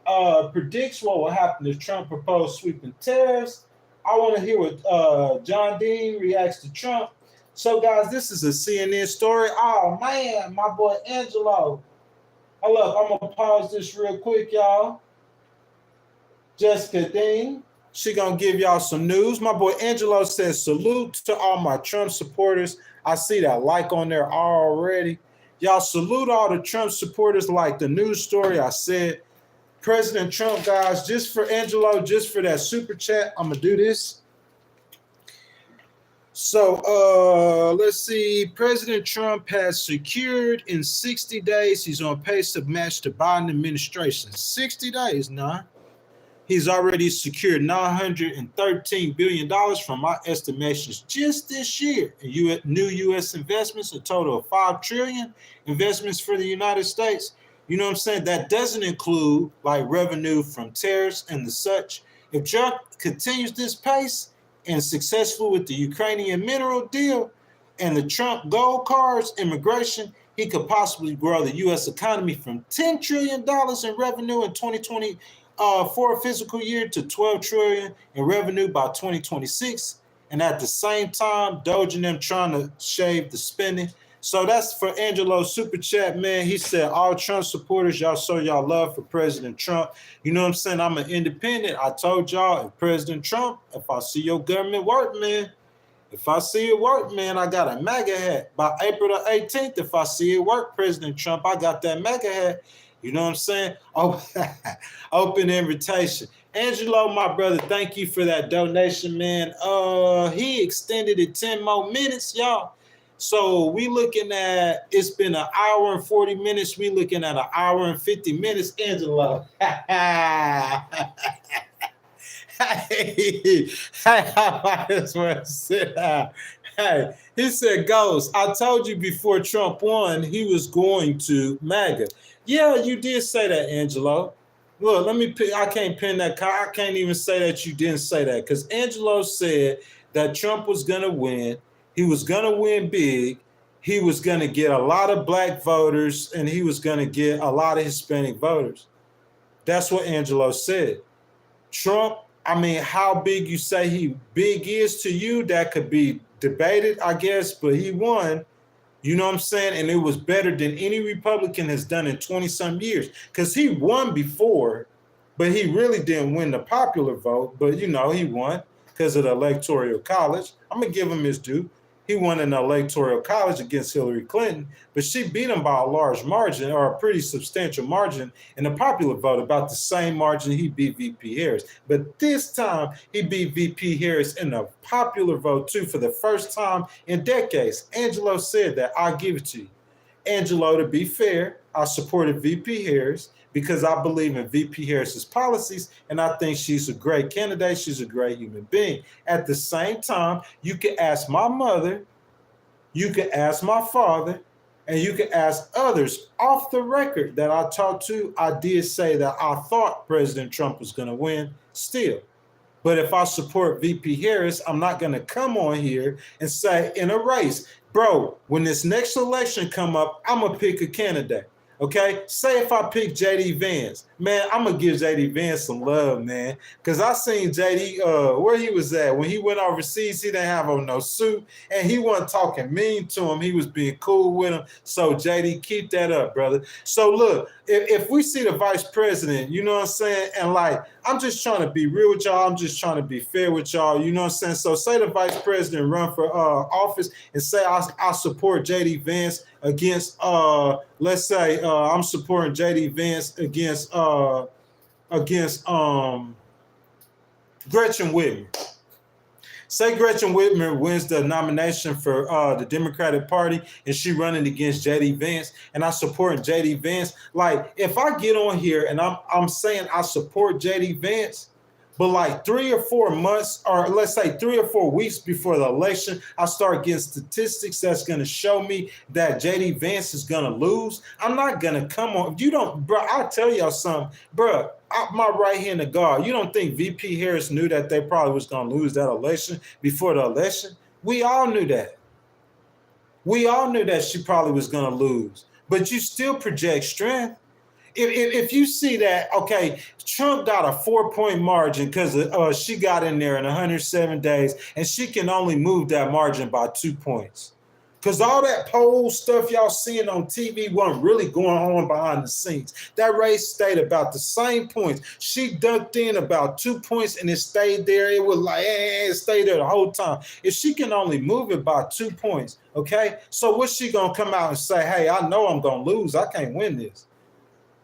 predicts what will happen if Trump proposed sweeping tariffs. I want to hear what John Dean reacts to Trump. So, guys, this is a CNN story. Oh, man, my boy Angelo. Oh, look, I'm going to pause this real quick, y'all. Jessica Dean. She going to give y'all some news. My boy Angelo says, salute to all my Trump supporters. I see that like on there already. Y'all salute all the Trump supporters like the news story I said. President Trump, guys, just for Angelo, just for that super chat, I'm going to do this. So let's see. President Trump has secured in 60 days. He's on pace to match the Biden administration. 60 days, nah. He's already secured $913 billion from my estimations just this year in new U.S. investments, a total of $5 trillion investments for the United States. You know what I'm saying? That doesn't include like revenue from tariffs and the such. If Trump continues this pace and successful with the Ukrainian mineral deal and the Trump gold cards, immigration, he could possibly grow the U.S. economy from $10 trillion in revenue in 2020 for a fiscal year to $12 trillion in revenue by 2026. And at the same time, Doge and them trying to shave the spending. So that's for Angelo's super chat, man. He said, all Trump supporters, y'all show y'all love for President Trump. You know what I'm saying? I'm an independent. I told y'all, if President Trump, if I see your government work, man, if I see it work, man, I got a MAGA hat. By April the 18th, if I see it work, President Trump, I got that MAGA hat. You know what I'm saying? Oh, open invitation. Angelo, my brother, thank you for that donation, man. He extended it 10 more minutes, y'all. So we looking at, it's been an hour and 40 minutes. We looking at an hour and 50 minutes, Angelo. Hey, I might as well sit down. Hey, he said, Ghost, I told you before Trump won, he was going to MAGA. Yeah, you did say that, Angelo. Look, let me pick, I can't pin that. I can't even say that you didn't say that because Angelo said that Trump was going to win. He was going to win big. He was going to get a lot of black voters and he was going to get a lot of Hispanic voters. That's what Angelo said. Trump, I mean, how big you say he big is to you, that could be debated, I guess, but he won. You know what I'm saying? And it was better than any Republican has done in 20-some years because he won before, but he really didn't win the popular vote. But, you know, he won because of the Electoral College. I'm going to give him his due. He won in the Electoral College against Hillary Clinton, but she beat him by a large margin or a pretty substantial margin in the popular vote, about the same margin he beat VP Harris. But this time he beat VP Harris in the popular vote too for the first time in decades. Angelo said that. I'll give it to you. Angelo, to be fair, I supported VP Harris because I believe in VP Harris's policies, and I think she's a great candidate. She's a great human being. At the same time, you can ask my mother, you can ask my father, and you can ask others off the record that I talked to. I did say that I thought President Trump was going to win still. But if I support VP Harris, I'm not going to come on here and say in a race, bro, when this next election come up, I'm going to pick a candidate. Okay, say if I pick JD Vance, man, I'm gonna give JD Vance some love, man, because I seen JD where he was at when he went overseas. He didn't have on no suit, and he wasn't talking mean to him. He was being cool with him. So JD, keep that up, brother. So look, if we see the vice president, you know what I'm saying, and like I'm just trying to be real with y'all. I'm just trying to be fair with y'all. You know what I'm saying. So say the vice president run for office, and say I support JD Vance against let's say I'm supporting JD Vance against Gretchen Whitmer. Say Gretchen Whitmer wins the nomination for the Democratic Party and she running against JD Vance and I support JD Vance. Like if I get on here and I'm saying I support JD Vance, but like 3 or 4 months, or let's say 3 or 4 weeks before the election, I start getting statistics that's going to show me that JD Vance is going to lose. I'm not going to come on. You don't, bro, I'll tell y'all something, bro. My right hand of God, you don't think VP Harris knew that they probably was going to lose that election before the election? We all knew that. We all knew that she probably was going to lose, but you still project strength. If you see that, okay, Trump got a 4-point margin because she got in there in 107 days, and she can only move that margin by 2 points. Because all that poll stuff y'all seeing on TV wasn't really going on behind the scenes. That race stayed about the same points. She ducked in about 2 points, and it stayed there. It was like, it stayed there the whole time. If she can only move it by 2 points, okay, so what's she going to come out and say, hey, I know I'm going to lose. I can't win this.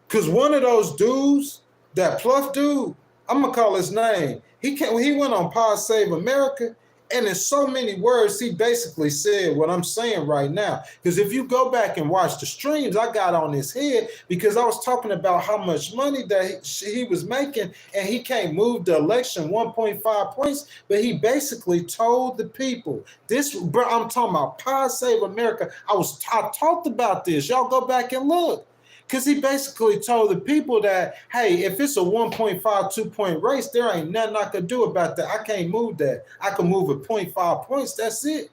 Because one of those dudes, that Pluff dude, I'm going to call his name. He went on Pod Save America, and in so many words, he basically said what I'm saying right now. Because if you go back and watch the streams, I got on his head because I was talking about how much money that he was making, and he can't move the election 1.5 points, but he basically told the people, this, bro, I'm talking about Pod Save America. I talked about this. Y'all go back and look. Because he basically told the people that, hey, if it's a 1.5, 2-point race, there ain't nothing I could do about that. I can't move that. I can move it 0.5 points. That's it.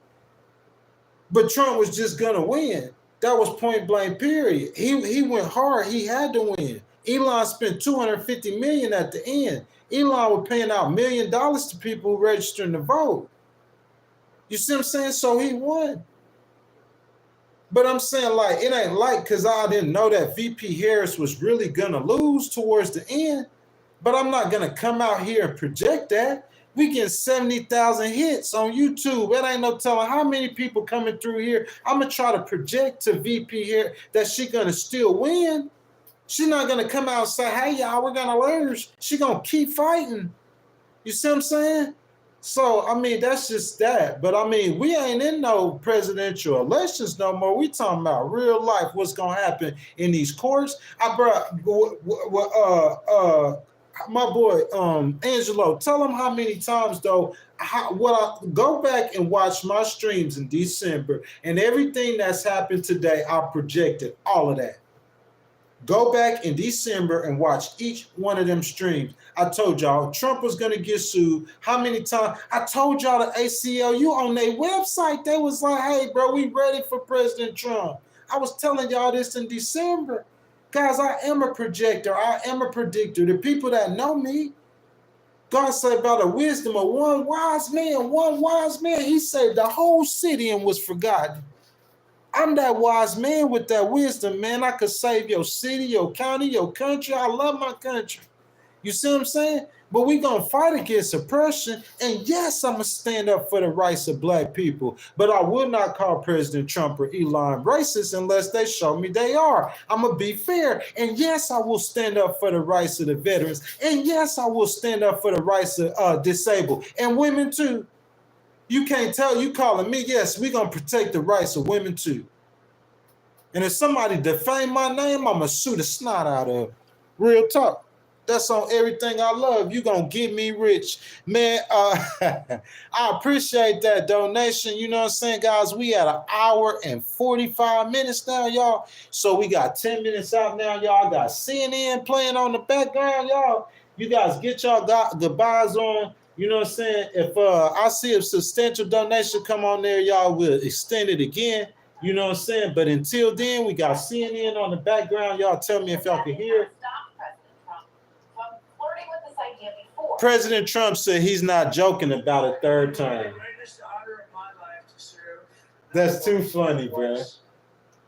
But Trump was just going to win. That was point blank, period. He went hard. He had to win. Elon spent $250 million at the end. Elon was paying out $1 million to people who registering to vote. You see what I'm saying? So he won. But I'm saying, like, it ain't like because I didn't know that VP Harris was really gonna lose towards the end. But I'm not gonna come out here and project that. We get 70,000 hits on YouTube. It ain't no telling how many people coming through here. I'm gonna try to project to VP here that she gonna still win. She's not gonna come out and say, "Hey y'all, we're gonna lose." She gonna keep fighting. You see what I'm saying? So, I mean, that's just that. But, I mean, we ain't in no presidential elections no more. We talking about real life, what's going to happen in these courts. I brought, my boy, Angelo, tell him how many times, though, go back and watch my streams in December. And everything that's happened today, I projected all of that. Go back in December and watch each one of them streams. I told y'all Trump was going to get sued. How many times? I told y'all the ACLU on their website, they was like, hey, bro, we ready for President Trump. I was telling y'all this in December. Guys, I am a projector. I am a predictor. The people that know me, God said about the wisdom of one wise man, he said the whole city and was forgotten. I'm that wise man with that wisdom, man. I could save your city, your county, your country. I love my country. You see what I'm saying? But we're going to fight against oppression. And yes, I'm going to stand up for the rights of black people. But I will not call President Trump or Elon racist unless they show me they are. I'm going to be fair. And yes, I will stand up for the rights of the veterans. And yes, I will stand up for the rights of disabled and women too. You can't tell, you calling me, yes, we're going to protect the rights of women too. And if somebody defame my name, I'm going to sue the snot out of them. Real talk. That's on everything I love. You going to get me rich. Man, I appreciate that donation. You know what I'm saying, guys? We at 1 hour and 45 minutes now, y'all. So we got 10 minutes out now, y'all. I got CNN playing on the background, y'all. You guys get y'all goodbyes on. You know what I'm saying? If I see a substantial donation come on there, y'all will extend it again. You know what I'm saying? But until then, we got CNN on the background. Y'all tell me if y'all can hear it. President Trump said he's not joking about a third term. That's too funny, bro.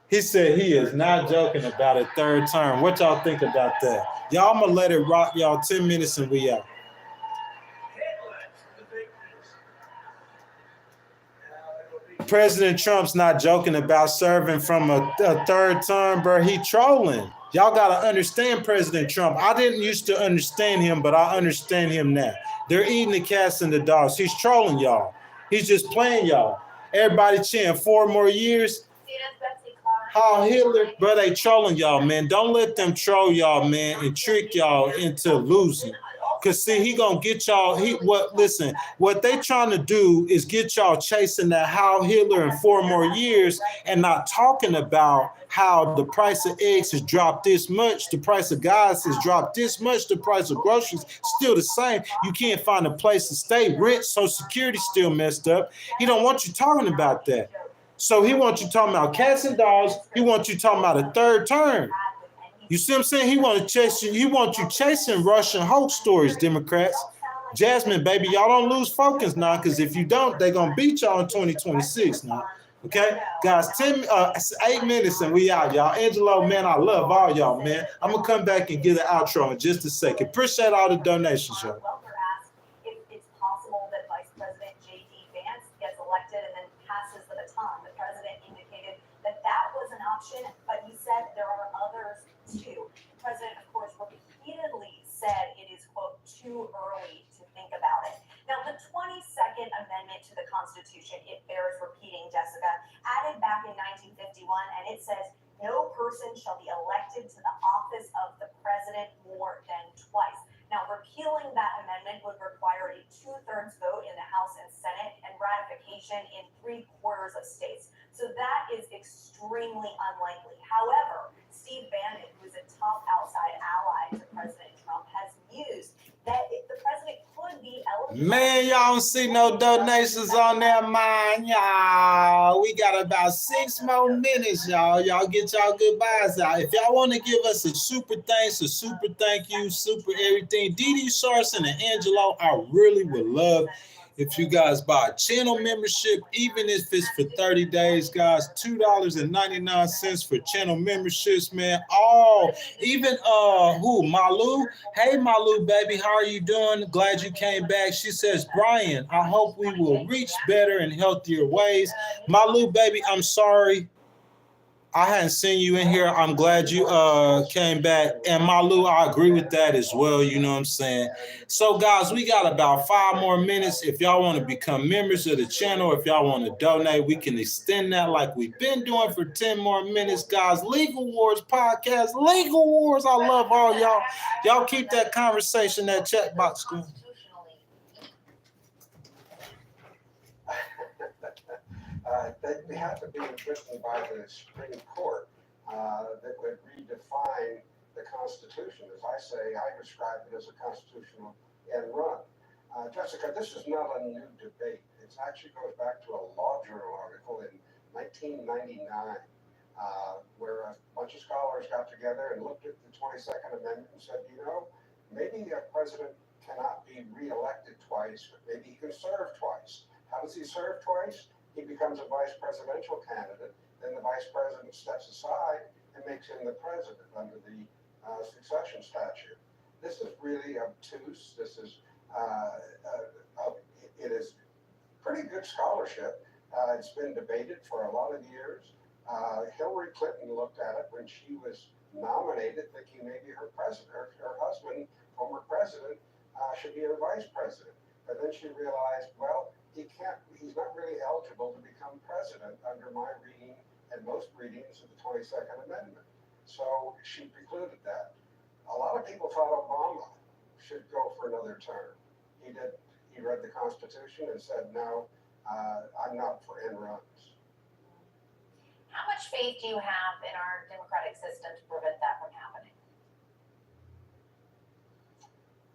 He said he is not joking about a third term. What y'all think about that? Y'all, I'm going to let it rock y'all 10 minutes and we out. President Trump's not joking about serving from a third term, bro. He trolling. Y'all got to understand President Trump. I didn't used to understand him, but I understand him now. They're eating the cats and the dogs. He's trolling y'all. He's just playing y'all. Everybody cheering 4 more years. How Hitler, bro, they trolling y'all, man. Don't let them troll y'all, man, and trick y'all into losing. Cause see, he gonna get y'all. What they trying to do is get y'all chasing that How Hitler in 4 more years, and not talking about how the price of eggs has dropped this much, the price of gas has dropped this much, the price of groceries still the same. You can't find a place to stay. Rent, Social Security still messed up. He don't want you talking about that. So he wants you talking about cats and dogs. He wants you talking about a third term. You see what I'm saying? He want you chasing Russian hoax stories, Democrats. Jasmine, baby, y'all don't lose focus now, because if you don't, they're going to beat y'all in 2026 now. Okay? Guys, 8 minutes and we out, y'all. Angelo, man, I love all y'all, man. I'm going to come back and get an outro in just a second. Appreciate all the donations, y'all. It's possible that Vice President J.D. Vance gets elected and then passes the baton. The president indicated that was an option, but he said there are others too. The president, of course, repeatedly said it is, quote, too early to think about it. Now, the 22nd Amendment to the Constitution, it bears repeating, Jessica, added back in 1951, and it says, no person shall be elected to the office of the president more than twice. Now, repealing that amendment would require a 2/3 vote in the House and Senate and ratification in 3/4 of states. So that is extremely unlikely. However, Steve Bannon, who is a top outside ally to President Trump, has mused that if the president could be eligible. Man, y'all don't see no donations on that mine, y'all. We got about 6 more minutes, y'all. Y'all get y'all goodbyes out. If y'all want to give us a super thanks, a super thank you, super everything, Dee Sarson and Angelo, I really would love If you guys buy a channel membership, even if it's for 30 days, guys, $2.99 for channel memberships, man. Even Malu. Hey Malu, baby, how are you doing? Glad you came back. She says, Brian, I hope we will reach better and healthier ways. Malu, baby, I'm sorry I hadn't seen you in here. I'm glad you came back. And Malu, I agree with that as well. You know what I'm saying? So, guys, we got about 5 more minutes. If y'all want to become members of the channel, if y'all want to donate, we can extend that like we've been doing for 10 more minutes, guys. Legal Wars podcast. Legal Wars. I love all y'all. Y'all keep that conversation, that chat box going. They have to be written by the Supreme Court that would redefine the Constitution. As I say, I describe it as a constitutional end run. Jessica, this is not a new debate. It actually goes back to a law journal article in 1999 where a bunch of scholars got together and looked at the 22nd Amendment and said, you know, maybe a president cannot be reelected twice, but maybe he can serve twice. How does he serve twice? He becomes a vice presidential candidate, then the vice president steps aside and makes him the president under the succession statute. This is really obtuse. This is it is pretty good scholarship. It's been debated for a lot of years. Hillary Clinton looked at it when she was nominated, thinking maybe her husband, former president, should be her vice president. But then she realized, well, he's not really eligible to become president under my reading and most readings of the 22nd Amendment. So she precluded that. A lot of people thought Obama should go for another term. He did. He read the Constitution and said, no, I'm not for end runs. How much faith do you have in our democratic system to prevent that from happening?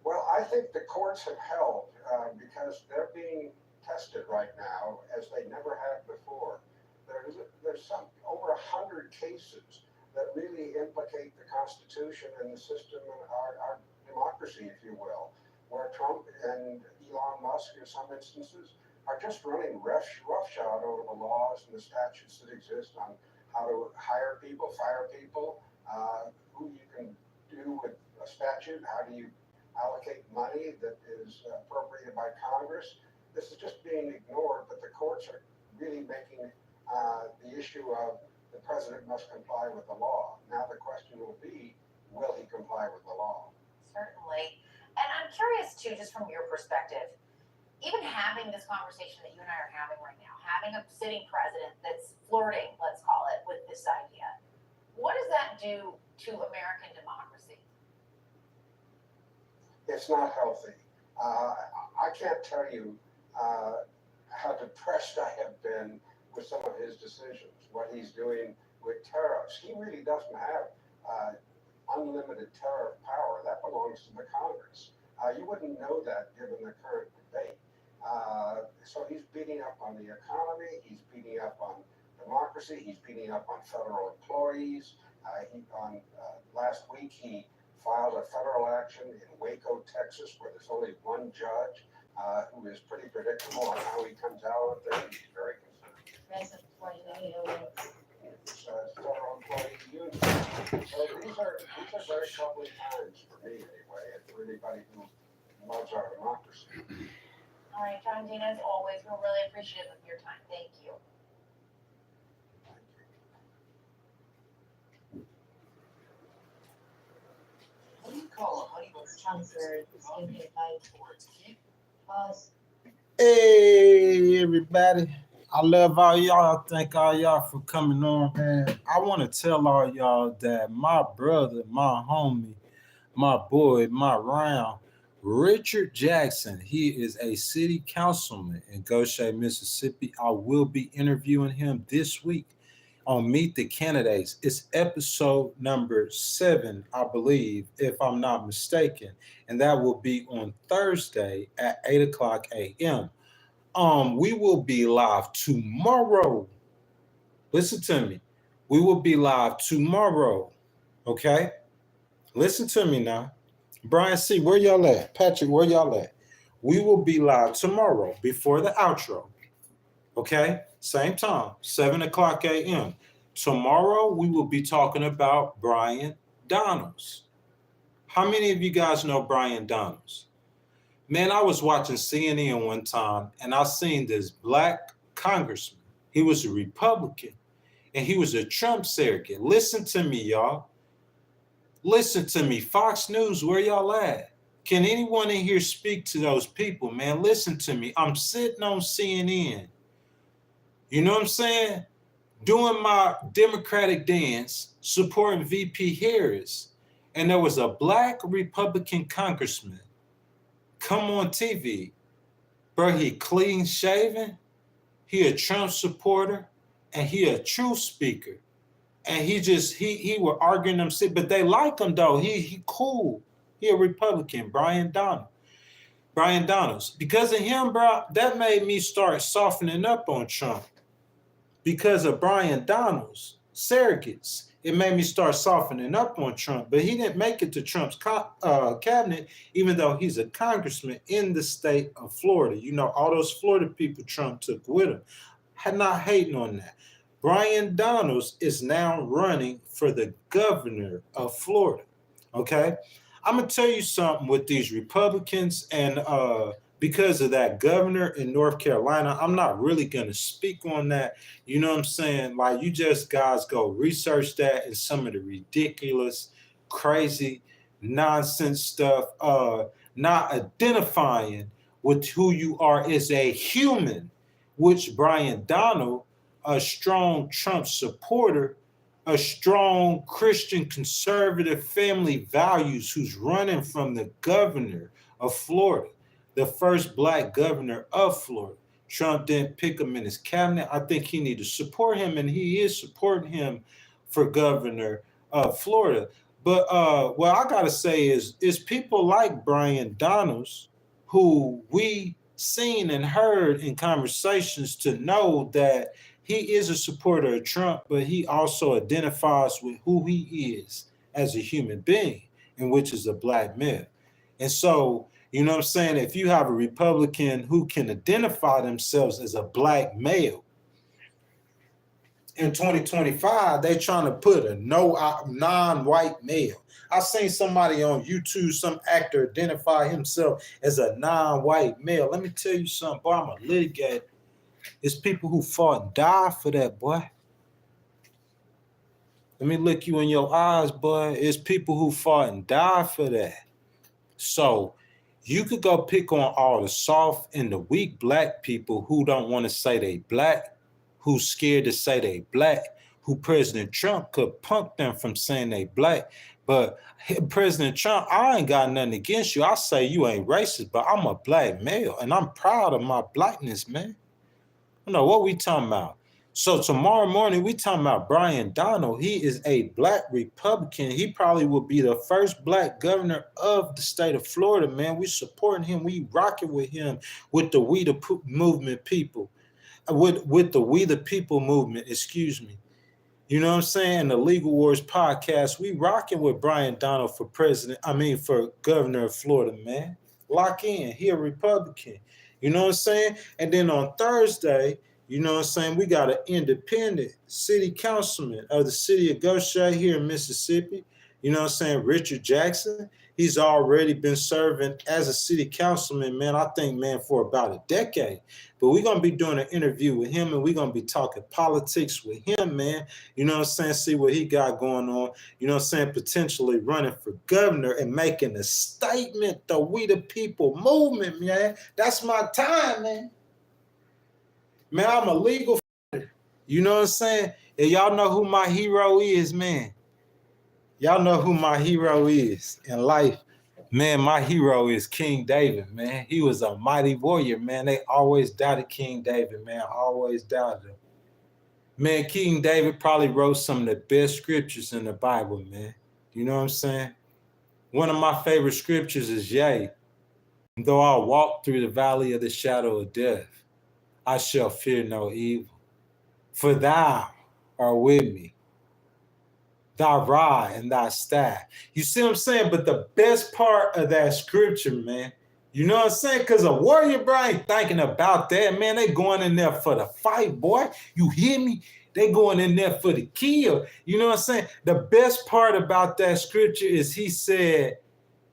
Well, I think the courts have held because they're being tested right now as they never have before. There's some over 100 cases that really implicate the Constitution and the system and our democracy, if you will, where Trump and Elon Musk, in some instances, are just running roughshod over the laws and the statutes that exist on how to hire people, fire people, who you can do with a statute, how do you allocate money that is appropriated by Congress. This is just being ignored, but the courts are really making the issue of the president must comply with the law. Now the question will be, will he comply with the law? Certainly. And I'm curious too, just from your perspective, even having this conversation that you and I are having right now, having a sitting president that's flirting, let's call it, with this idea, what does that do to American democracy? It's not healthy. I can't tell you how depressed I have been with some of his decisions, what he's doing with tariffs. He really doesn't have unlimited tariff power. That belongs to the Congress. You wouldn't know that given the current debate. So he's beating up on the economy. He's beating up on democracy. He's beating up on federal employees. Last week, he filed a federal action in Waco, Texas, where there's only one judge who is pretty predictable on how he comes out of things. He's very concerned. It's federal employee union. So these are very troubling times for me anyway, and for anybody who loves our democracy. All right, John Dean, as always, we're really appreciative of your time. Thank you. What do you call a honeymoon transfer? Hey, everybody. I love all y'all. Thank all y'all for coming on, man. I want to tell all y'all that my brother, my homie, my boy, my round, Richard Jackson, he is a city councilman in Goshen, Mississippi. I will be interviewing him this week on Meet the Candidates. It's episode number 7, I believe, if I'm not mistaken. And that will be on Thursday at 8:00 a.m. We will be live tomorrow. Listen to me. We will be live tomorrow. Okay? Listen to me now. Brian C., where y'all at? Patrick, where y'all at? We will be live tomorrow before the outro. Okay? Same time, 7 o'clock a.m. Tomorrow, we will be talking about Brian Donalds. How many of you guys know Brian Donalds? Man, I was watching CNN one time and I seen this black congressman. He was a Republican and he was a Trump surrogate. Listen to me, y'all. Listen to me. Fox News, where y'all at? Can anyone in here speak to those people, man? Listen to me. I'm sitting on CNN. You know what I'm saying? Doing my Democratic dance, supporting VP Harris. And there was a black Republican congressman come on TV. Bro, he clean shaven. He a Trump supporter. And he a truth speaker. And he were arguing them, but they like him though. He cool. He a Republican, Brian Donalds. Because of him, bro, that made me start softening up on Trump. Because of Brian Donalds, surrogates, it made me start softening up on Trump. But he didn't make it to Trump's cabinet, even though he's a congressman in the state of Florida. You know, all those Florida people Trump took with him. I'm not hating on that. Brian Donalds is now running for the governor of Florida. Okay? I'm going to tell you something with these Republicans, and because of that governor in North Carolina, I'm not really going to speak on that. You know what I'm saying? Like, you just guys go research that and some of the ridiculous, crazy, nonsense stuff, not identifying with who you are as a human, which Brian Donald, a strong Trump supporter, a strong Christian conservative family values, who's running from the governor of Florida, the first black governor of Florida. Trump didn't pick him in his cabinet. I think he needed to support him, and he is supporting him for governor of Florida. But what I gotta say is people like Brian Donalds, who we seen and heard in conversations, to know that he is a supporter of Trump, but he also identifies with who he is as a human being, and which is a black male. And so, you know what I'm saying? If you have a Republican who can identify themselves as a black male, in 2025, they're trying to put a non-white male. I seen somebody on YouTube, some actor, identify himself as a non-white male. Let me tell you something, boy, I'm a litigator. It's people who fought and died for that, boy. Let me look you in your eyes, boy. It's people who fought and died for that. So you could go pick on all the soft and the weak black people who don't want to say they black, who's scared to say they black, who President Trump could punk them from saying they black. But President Trump, I ain't got nothing against you. I say you ain't racist, but I'm a black male, and I'm proud of my blackness, man. I don't know what we talking about. So tomorrow morning, we talking about Brian Donald. He is a black Republican. He probably will be the first black governor of the state of Florida, man. We supporting him. We rocking with him, with the We the Movement people. With the We the People movement, excuse me. You know what I'm saying? The Legal Wars podcast, we rocking with Brian Donald for for governor of Florida, man. Lock in. He a Republican. You know what I'm saying? And then on Thursday, you know what I'm saying, we got an independent city councilman of the city of Goshen here in Mississippi. You know what I'm saying? Richard Jackson. He's already been serving as a city councilman, man, I think, man, for about a decade. But we're going to be doing an interview with him, and we're going to be talking politics with him, man. You know what I'm saying? See what he got going on. You know what I'm saying? Potentially running for governor and making a statement, the We the People movement, man. That's my time, man. Man, I'm a legal fighter. You know what I'm saying? And y'all know who my hero is, man. Y'all know who my hero is in life. Man, my hero is King David, man. He was a mighty warrior, man. They always doubted King David, man. Always doubted him. Man, King David probably wrote some of the best scriptures in the Bible, man. You know what I'm saying? One of my favorite scriptures is, yea, though I walk through the valley of the shadow of death, I shall fear no evil. For thou art with me. Thy rod and thy staff. You see what I'm saying? But the best part of that scripture, man, You know what I'm saying? Because a warrior, bro, ain't thinking about that, man. They going in there for the fight, boy. You hear me? They going in there for the kill. You know what I'm saying? The best part about that scripture is he said,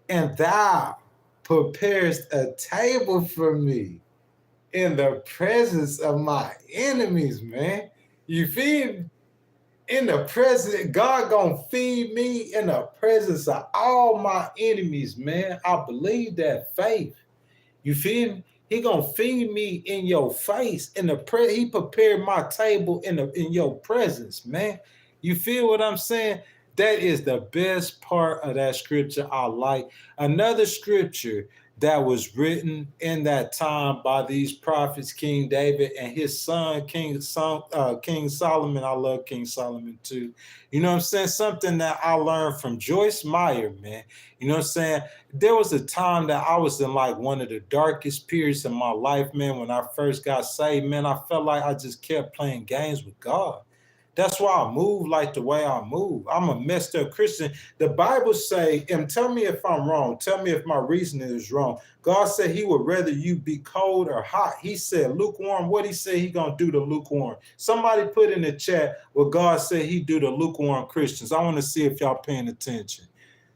and thou preparest a table for me in the presence of my enemies, man. You feel me? In the presence, God gonna feed me in the presence of all my enemies, man. I believe that faith. You feel me? He gonna feed me in your face. He prepared my table in your presence, man. You feel what I'm saying? That is the best part of that scripture I like. Another scripture that was written in that time by these prophets, King David and his son, King Solomon. I love King Solomon too. You know what I'm saying? Something that I learned from Joyce Meyer, man. You know what I'm saying? There was a time that I was in like one of the darkest periods of my life, man. When I first got saved, man, I felt like I just kept playing games with God. That's why I move like the way I move. I'm a messed up Christian. The Bible say, and tell me if I'm wrong. Tell me if my reasoning is wrong. God said he would rather you be cold or hot. He said lukewarm. What he said he gonna do to lukewarm? Somebody put in the chat what God said he do to lukewarm Christians. I want to see if y'all paying attention.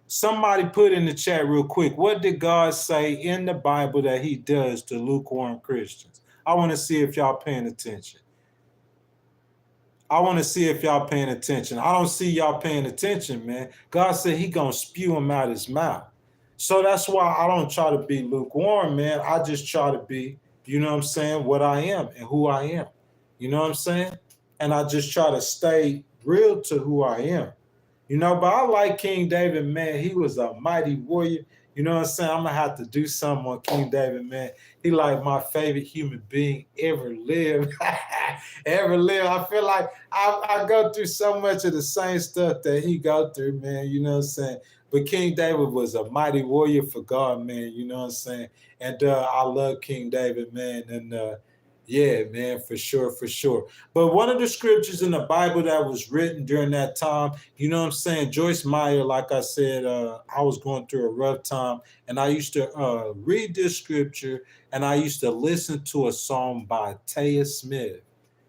Somebody put in the chat real quick, what did God say in the Bible that he does to lukewarm Christians? I want to see if y'all paying attention. I want to see if y'all paying attention. I don't see y'all paying attention, man. God said he going to spew them out his mouth. So that's why I don't try to be lukewarm, man. I just try to be, you know what I'm saying, what I am and who I am. You know what I'm saying? And I just try to stay real to who I am. You know, but I like King David, man. He was a mighty warrior. You know what I'm saying? I'm gonna have to do something on King David, man. He like my favorite human being ever lived. Ever lived. I feel like I go through so much of the same stuff that he go through, man. You know what I'm saying? But King David was a mighty warrior for God, man. You know what I'm saying? And I love King David, man. And yeah, man, for sure, for sure. But one of the scriptures in the Bible that was written during that time, you know what I'm saying? Joyce Meyer, like I said, I was going through a rough time, and I used to read this scripture, and I used to listen to a song by Taya Smith.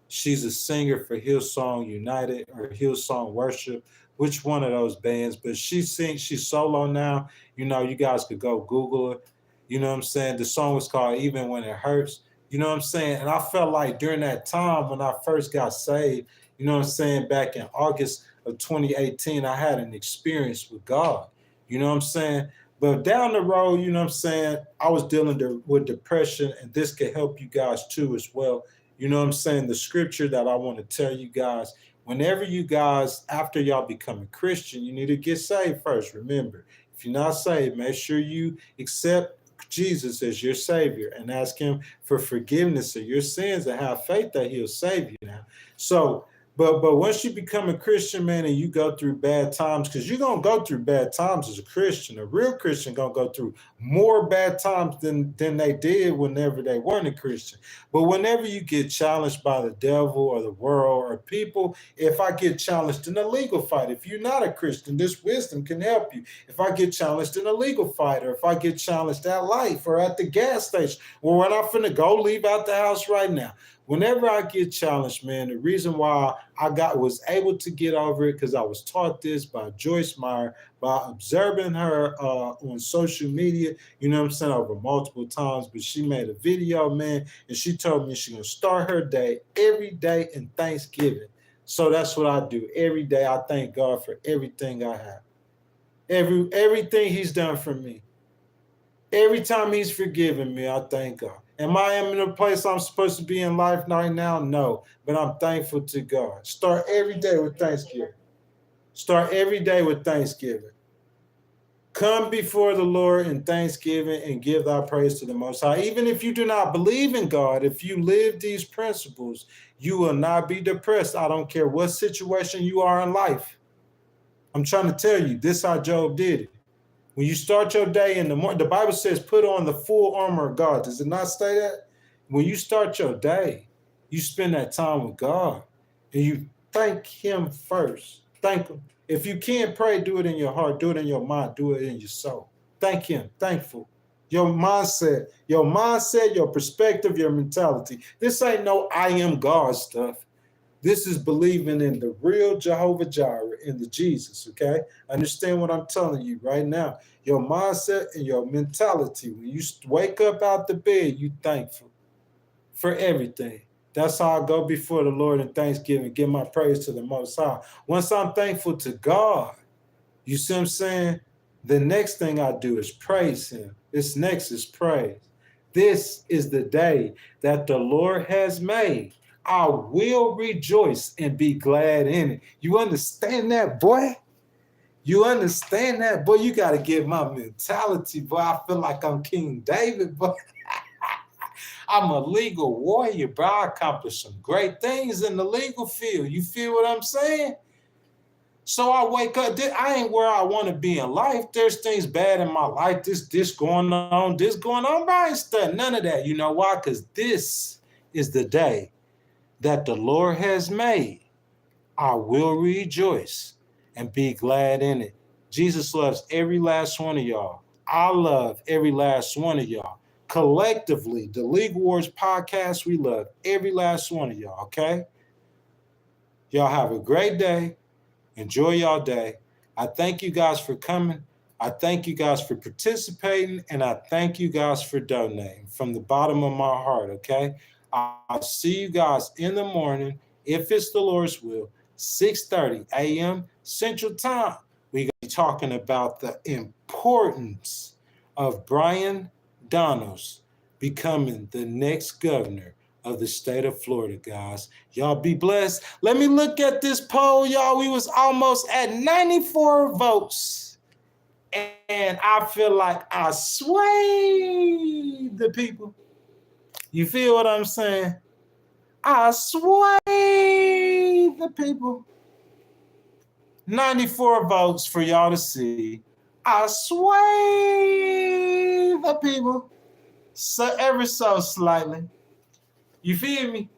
She's a singer for Hillsong United or Hillsong Worship, which one of those bands, but she sings, she's solo now. You know, you guys could go Google her. You know what I'm saying? The song was called Even When It Hurts. You know what I'm saying? And I felt like during that time when I first got saved, you know what I'm saying, back in August of 2018, I had an experience with God. You know what I'm saying? But down the road, you know what I'm saying, I was dealing with depression, and this could help you guys too as well. You know what I'm saying? The scripture that I want to tell you guys, whenever you guys, after y'all become a Christian, you need to get saved first. Remember, if you're not saved, make sure you accept Jesus as your Savior and ask him for forgiveness of your sins and have faith that he'll save you now. So, but once you become a Christian, man, and you go through bad times, because you're going to go through bad times as a Christian. A real Christian going to go through more bad times than they did whenever they weren't a Christian. But whenever you get challenged by the devil or the world or people, if I get challenged in a legal fight, if you're not a Christian, this wisdom can help you. If I get challenged in a legal fight, or if I get challenged at life or at the gas station, or when I'm finna go leave out the house right now, whenever I get challenged, man, the reason why I was able to get over it, because I was taught this by Joyce Meyer, by observing her on social media, you know what I'm saying, over multiple times. But she made a video, man, and she told me she's gonna start her day every day in Thanksgiving. So that's what I do. Every day I thank God for everything I have. Everything he's done for me. Every time he's forgiven me, I thank God. Am I in a place I'm supposed to be in life right now? No, but I'm thankful to God. Start every day with Thanksgiving. Start every day with Thanksgiving. Come before the Lord in thanksgiving and give thy praise to the Most High. Even if you do not believe in God, if you live these principles, you will not be depressed. I don't care what situation you are in life. I'm trying to tell you, this is how Job did it. When you start your day in the morning, the Bible says put on the full armor of God. Does it not say that? When you start your day, you spend that time with God and you thank him first. Thank him. If you can't pray, do it in your heart, do it in your mind, do it in your soul. Thank him, thankful. Your mindset, your perspective, your mentality. This ain't no I am God stuff. This is believing in the real Jehovah Jireh, in the Jesus, okay? Understand what I'm telling you right now. Your mindset and your mentality. When you wake up out the bed, you thankful for everything. That's how I go before the Lord in thanksgiving, give my praise to the Most High. Once I'm thankful to God, you see what I'm saying? The next thing I do is praise him. This next is praise. This is the day that the Lord has made. I will rejoice and be glad in it. You understand that, boy? You understand that, boy? You got to get my mentality, boy. I feel like I'm King David, boy. I'm a legal warrior, bro. I accomplished some great things in the legal field. You feel what I'm saying? So I wake up, I ain't where I want to be in life. There's things bad in my life, this going on, but I ain't studying none of that. You know why? Because this is the day that the Lord has made. I will rejoice and be glad in it. Jesus loves every last one of y'all. I love every last one of y'all. Collectively, the League Wars podcast, we love every last one of y'all, okay? Y'all have a great day. Enjoy y'all day. I thank you guys for coming. I thank you guys for participating, and I thank you guys for donating from the bottom of my heart, okay? I'll see you guys in the morning, if it's the Lord's will, 6:30 a.m. Central Time. We're going to be talking about the importance of Brian Donalds becoming the next governor of the state of Florida, guys. Y'all be blessed. Let me look at this poll, y'all. We was almost at 94 votes. And I feel like I swayed the people. You feel what I'm saying? I swayed the people. 94 votes for y'all to see. I swayed the people. So ever so slightly. You feel me?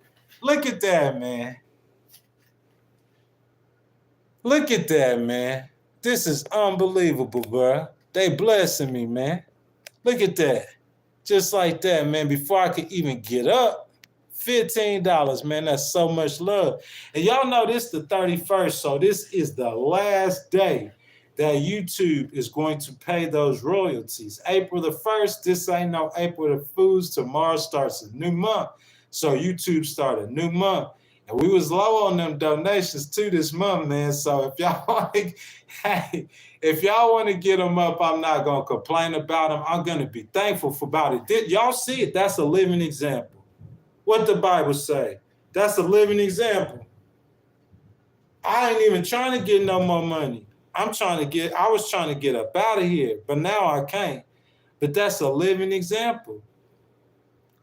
Look at that, man. Look at that, man. This is unbelievable, bro. They blessing me, man. Look at that. Just like that, man. Before I could even get up, $15, man. That's so much love. And y'all know this is the 31st, so this is the last day that YouTube is going to pay those royalties. April the 1st, this ain't no April the Fools. Tomorrow starts a new month. So YouTube started a new month. And we was low on them donations too this month, man. So if y'all want to, if y'all want to get them up, I'm not going to complain about them. I'm going to be thankful for about it. Y'all see it? That's a living example. What the Bible say? That's a living example. I ain't even trying to get no more money. I was trying to get up out of here, but now I can't. But that's a living example.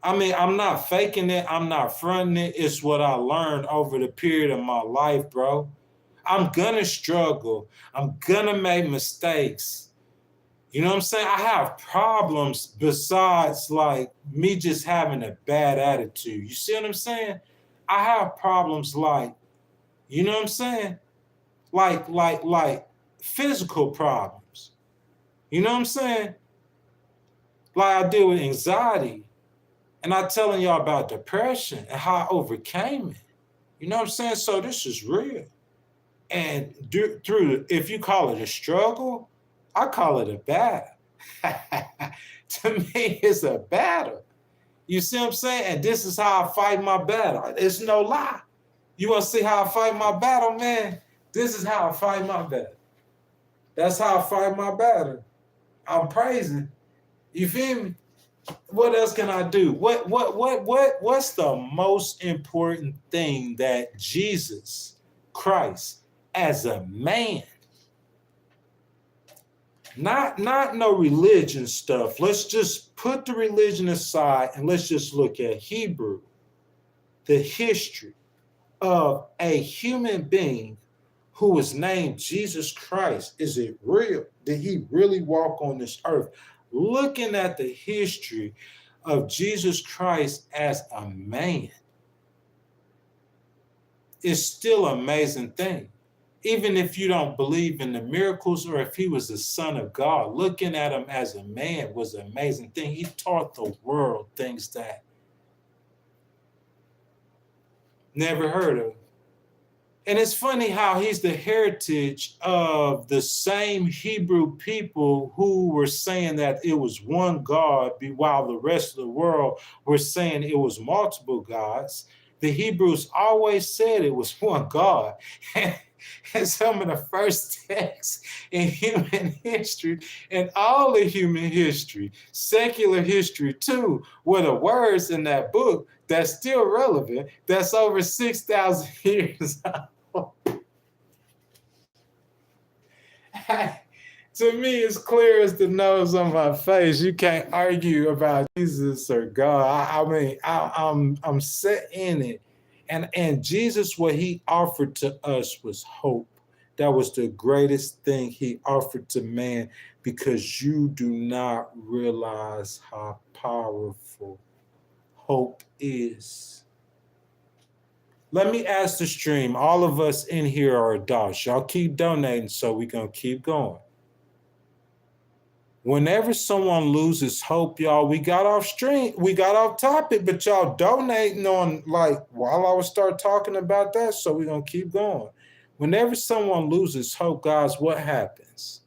I mean, I'm not faking it. I'm not fronting it. It's what I learned over the period of my life, bro. I'm going to struggle. I'm going to make mistakes. You know what I'm saying? I have problems besides like me just having a bad attitude. You see what I'm saying? I have problems like, you know what I'm saying? Like physical problems. You know what I'm saying? Like I deal with anxiety. And I'm telling y'all about depression and how I overcame it. You know what I'm saying? So this is real. And if you call it a struggle, I call it a battle. To me, it's a battle. You see what I'm saying? And this is how I fight my battle. It's no lie. You want to see how I fight my battle, man? This is how I fight my battle. That's how I fight my battle. I'm praising. You feel me? What else can I do? What's the most important thing that Jesus Christ as a man, not no religion stuff. Let's just put the religion aside and let's just look at Hebrew, the history of a human being who was named Jesus Christ. Is it real? Did he really walk on this earth? Looking at the history of Jesus Christ as a man is still an amazing thing. Even if you don't believe in the miracles or if he was the son of God, looking at him as a man was an amazing thing. He taught the world things that never heard of. And it's funny how he's the heritage of the same Hebrew people who were saying that it was one God, while the rest of the world were saying it was multiple gods. The Hebrews always said it was one God. And some of the first texts in human history and all of human history, secular history too, were the words in that book that's still relevant, that's over 6,000 years old. To me, it's clear as the nose on my face. You can't argue about Jesus or God. I'm set in it. And Jesus, what he offered to us was hope. That was the greatest thing he offered to man, because you do not realize how powerful hope is. Let me ask the stream. All of us in here are adults. Y'all keep donating, so we're going to keep going. Whenever someone loses hope, y'all, we got off topic, but y'all donating on, like, while I was start talking about that, so we're going to keep going. Whenever someone loses hope, guys, what happens?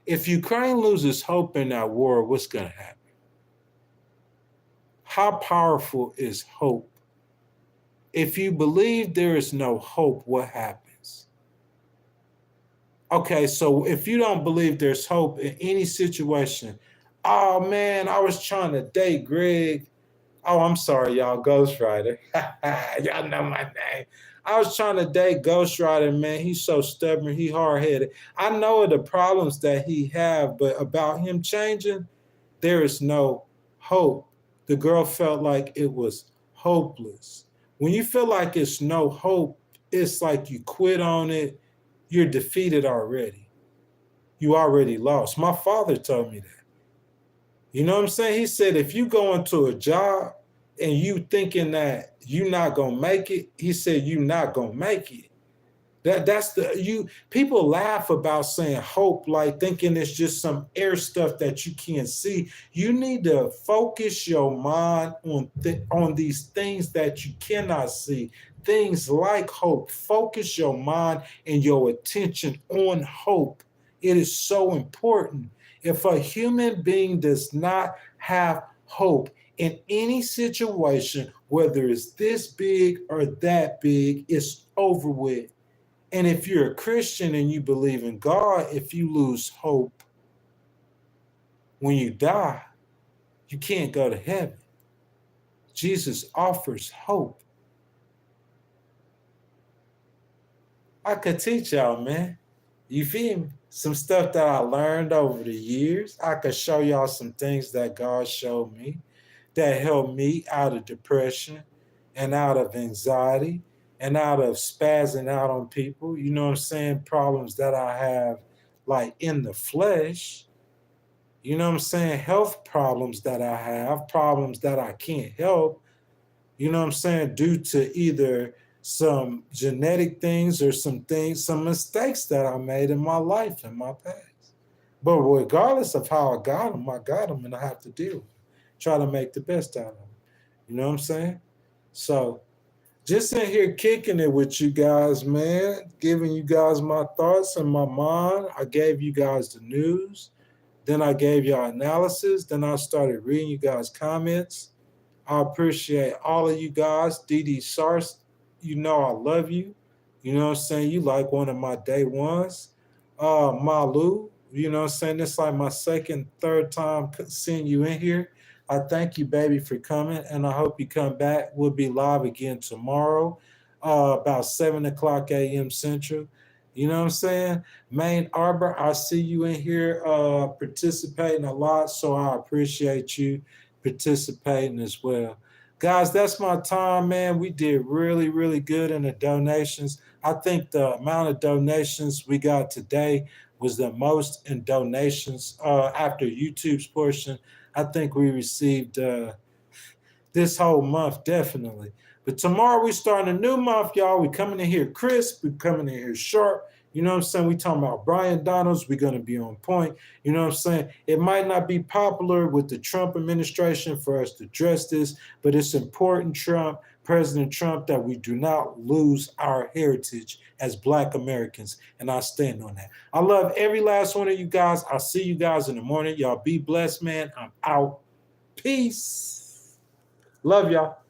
If Ukraine loses hope in that war, what's going to happen? How powerful is hope? If you believe there is no hope, what happens? Okay, so if you don't believe there's hope in any situation, oh man, I was trying to date Greg. Oh, I'm sorry, y'all, Ghost Rider. Y'all know my name. I was trying to date Ghost Rider, man. He's so stubborn, he hard-headed. I know the problems that he have, but about him changing, there is no hope. The girl felt like it was hopeless. When you feel like it's no hope, it's like you quit on it. You're defeated already. You already lost. My father told me that. You know what I'm saying? He said, if you go into a job and you thinking that you're not going to make it, he said, you're not going to make it. People laugh about saying hope, like thinking it's just some air stuff that you can't see. You need to focus your mind on these things that you cannot see. Things like hope. Focus your mind and your attention on hope. It is so important. If a human being does not have hope in any situation, whether it's this big or that big, it's over with. And if you're a Christian and you believe in God, if you lose hope when you die, you can't go to heaven. Jesus offers hope. I could teach y'all, man. You feel me? Some stuff that I learned over the years. I could show y'all some things that God showed me that helped me out of depression and out of anxiety and out of spazzing out on people. You know what I'm saying? Problems that I have, like, in the flesh. You know what I'm saying? Health problems that I have, problems that I can't help. You know what I'm saying? Due to either some genetic things or some mistakes that I made in my life, in my past. But regardless of how I got them, and I have to deal with them. Try to make the best out of them. You know what I'm saying? So just in here kicking it with you guys, man, giving you guys my thoughts and my mind. I gave you guys the news. Then I gave y'all analysis. Then I started reading you guys' comments. I appreciate all of you guys. Dee Sars, you know I love you. You know what I'm saying? You like one of my day ones. Malu, you know what I'm saying? It's like my second, third time seeing you in here. I thank you, baby, for coming, and I hope you come back. We'll be live again tomorrow, about 7 o'clock a.m. Central. You know what I'm saying? Main Arbor, I see you in here participating a lot, so I appreciate you participating as well. Guys, that's my time, man. We did really, really good in the donations. I think the amount of donations we got today was the most in donations after YouTube's portion. I think we received this whole month, definitely. But tomorrow we starting a new month, y'all. We coming in here crisp. We coming in here sharp. You know what I'm saying? We talking about Brian Donalds. We're going to be on point. You know what I'm saying? It might not be popular with the Trump administration for us to address this, but it's important, President Trump, that we do not lose our heritage as Black Americans. And I stand on that. I love every last one of you guys. I'll see you guys in the morning. Y'all be blessed, man. I'm out. Peace. Love y'all.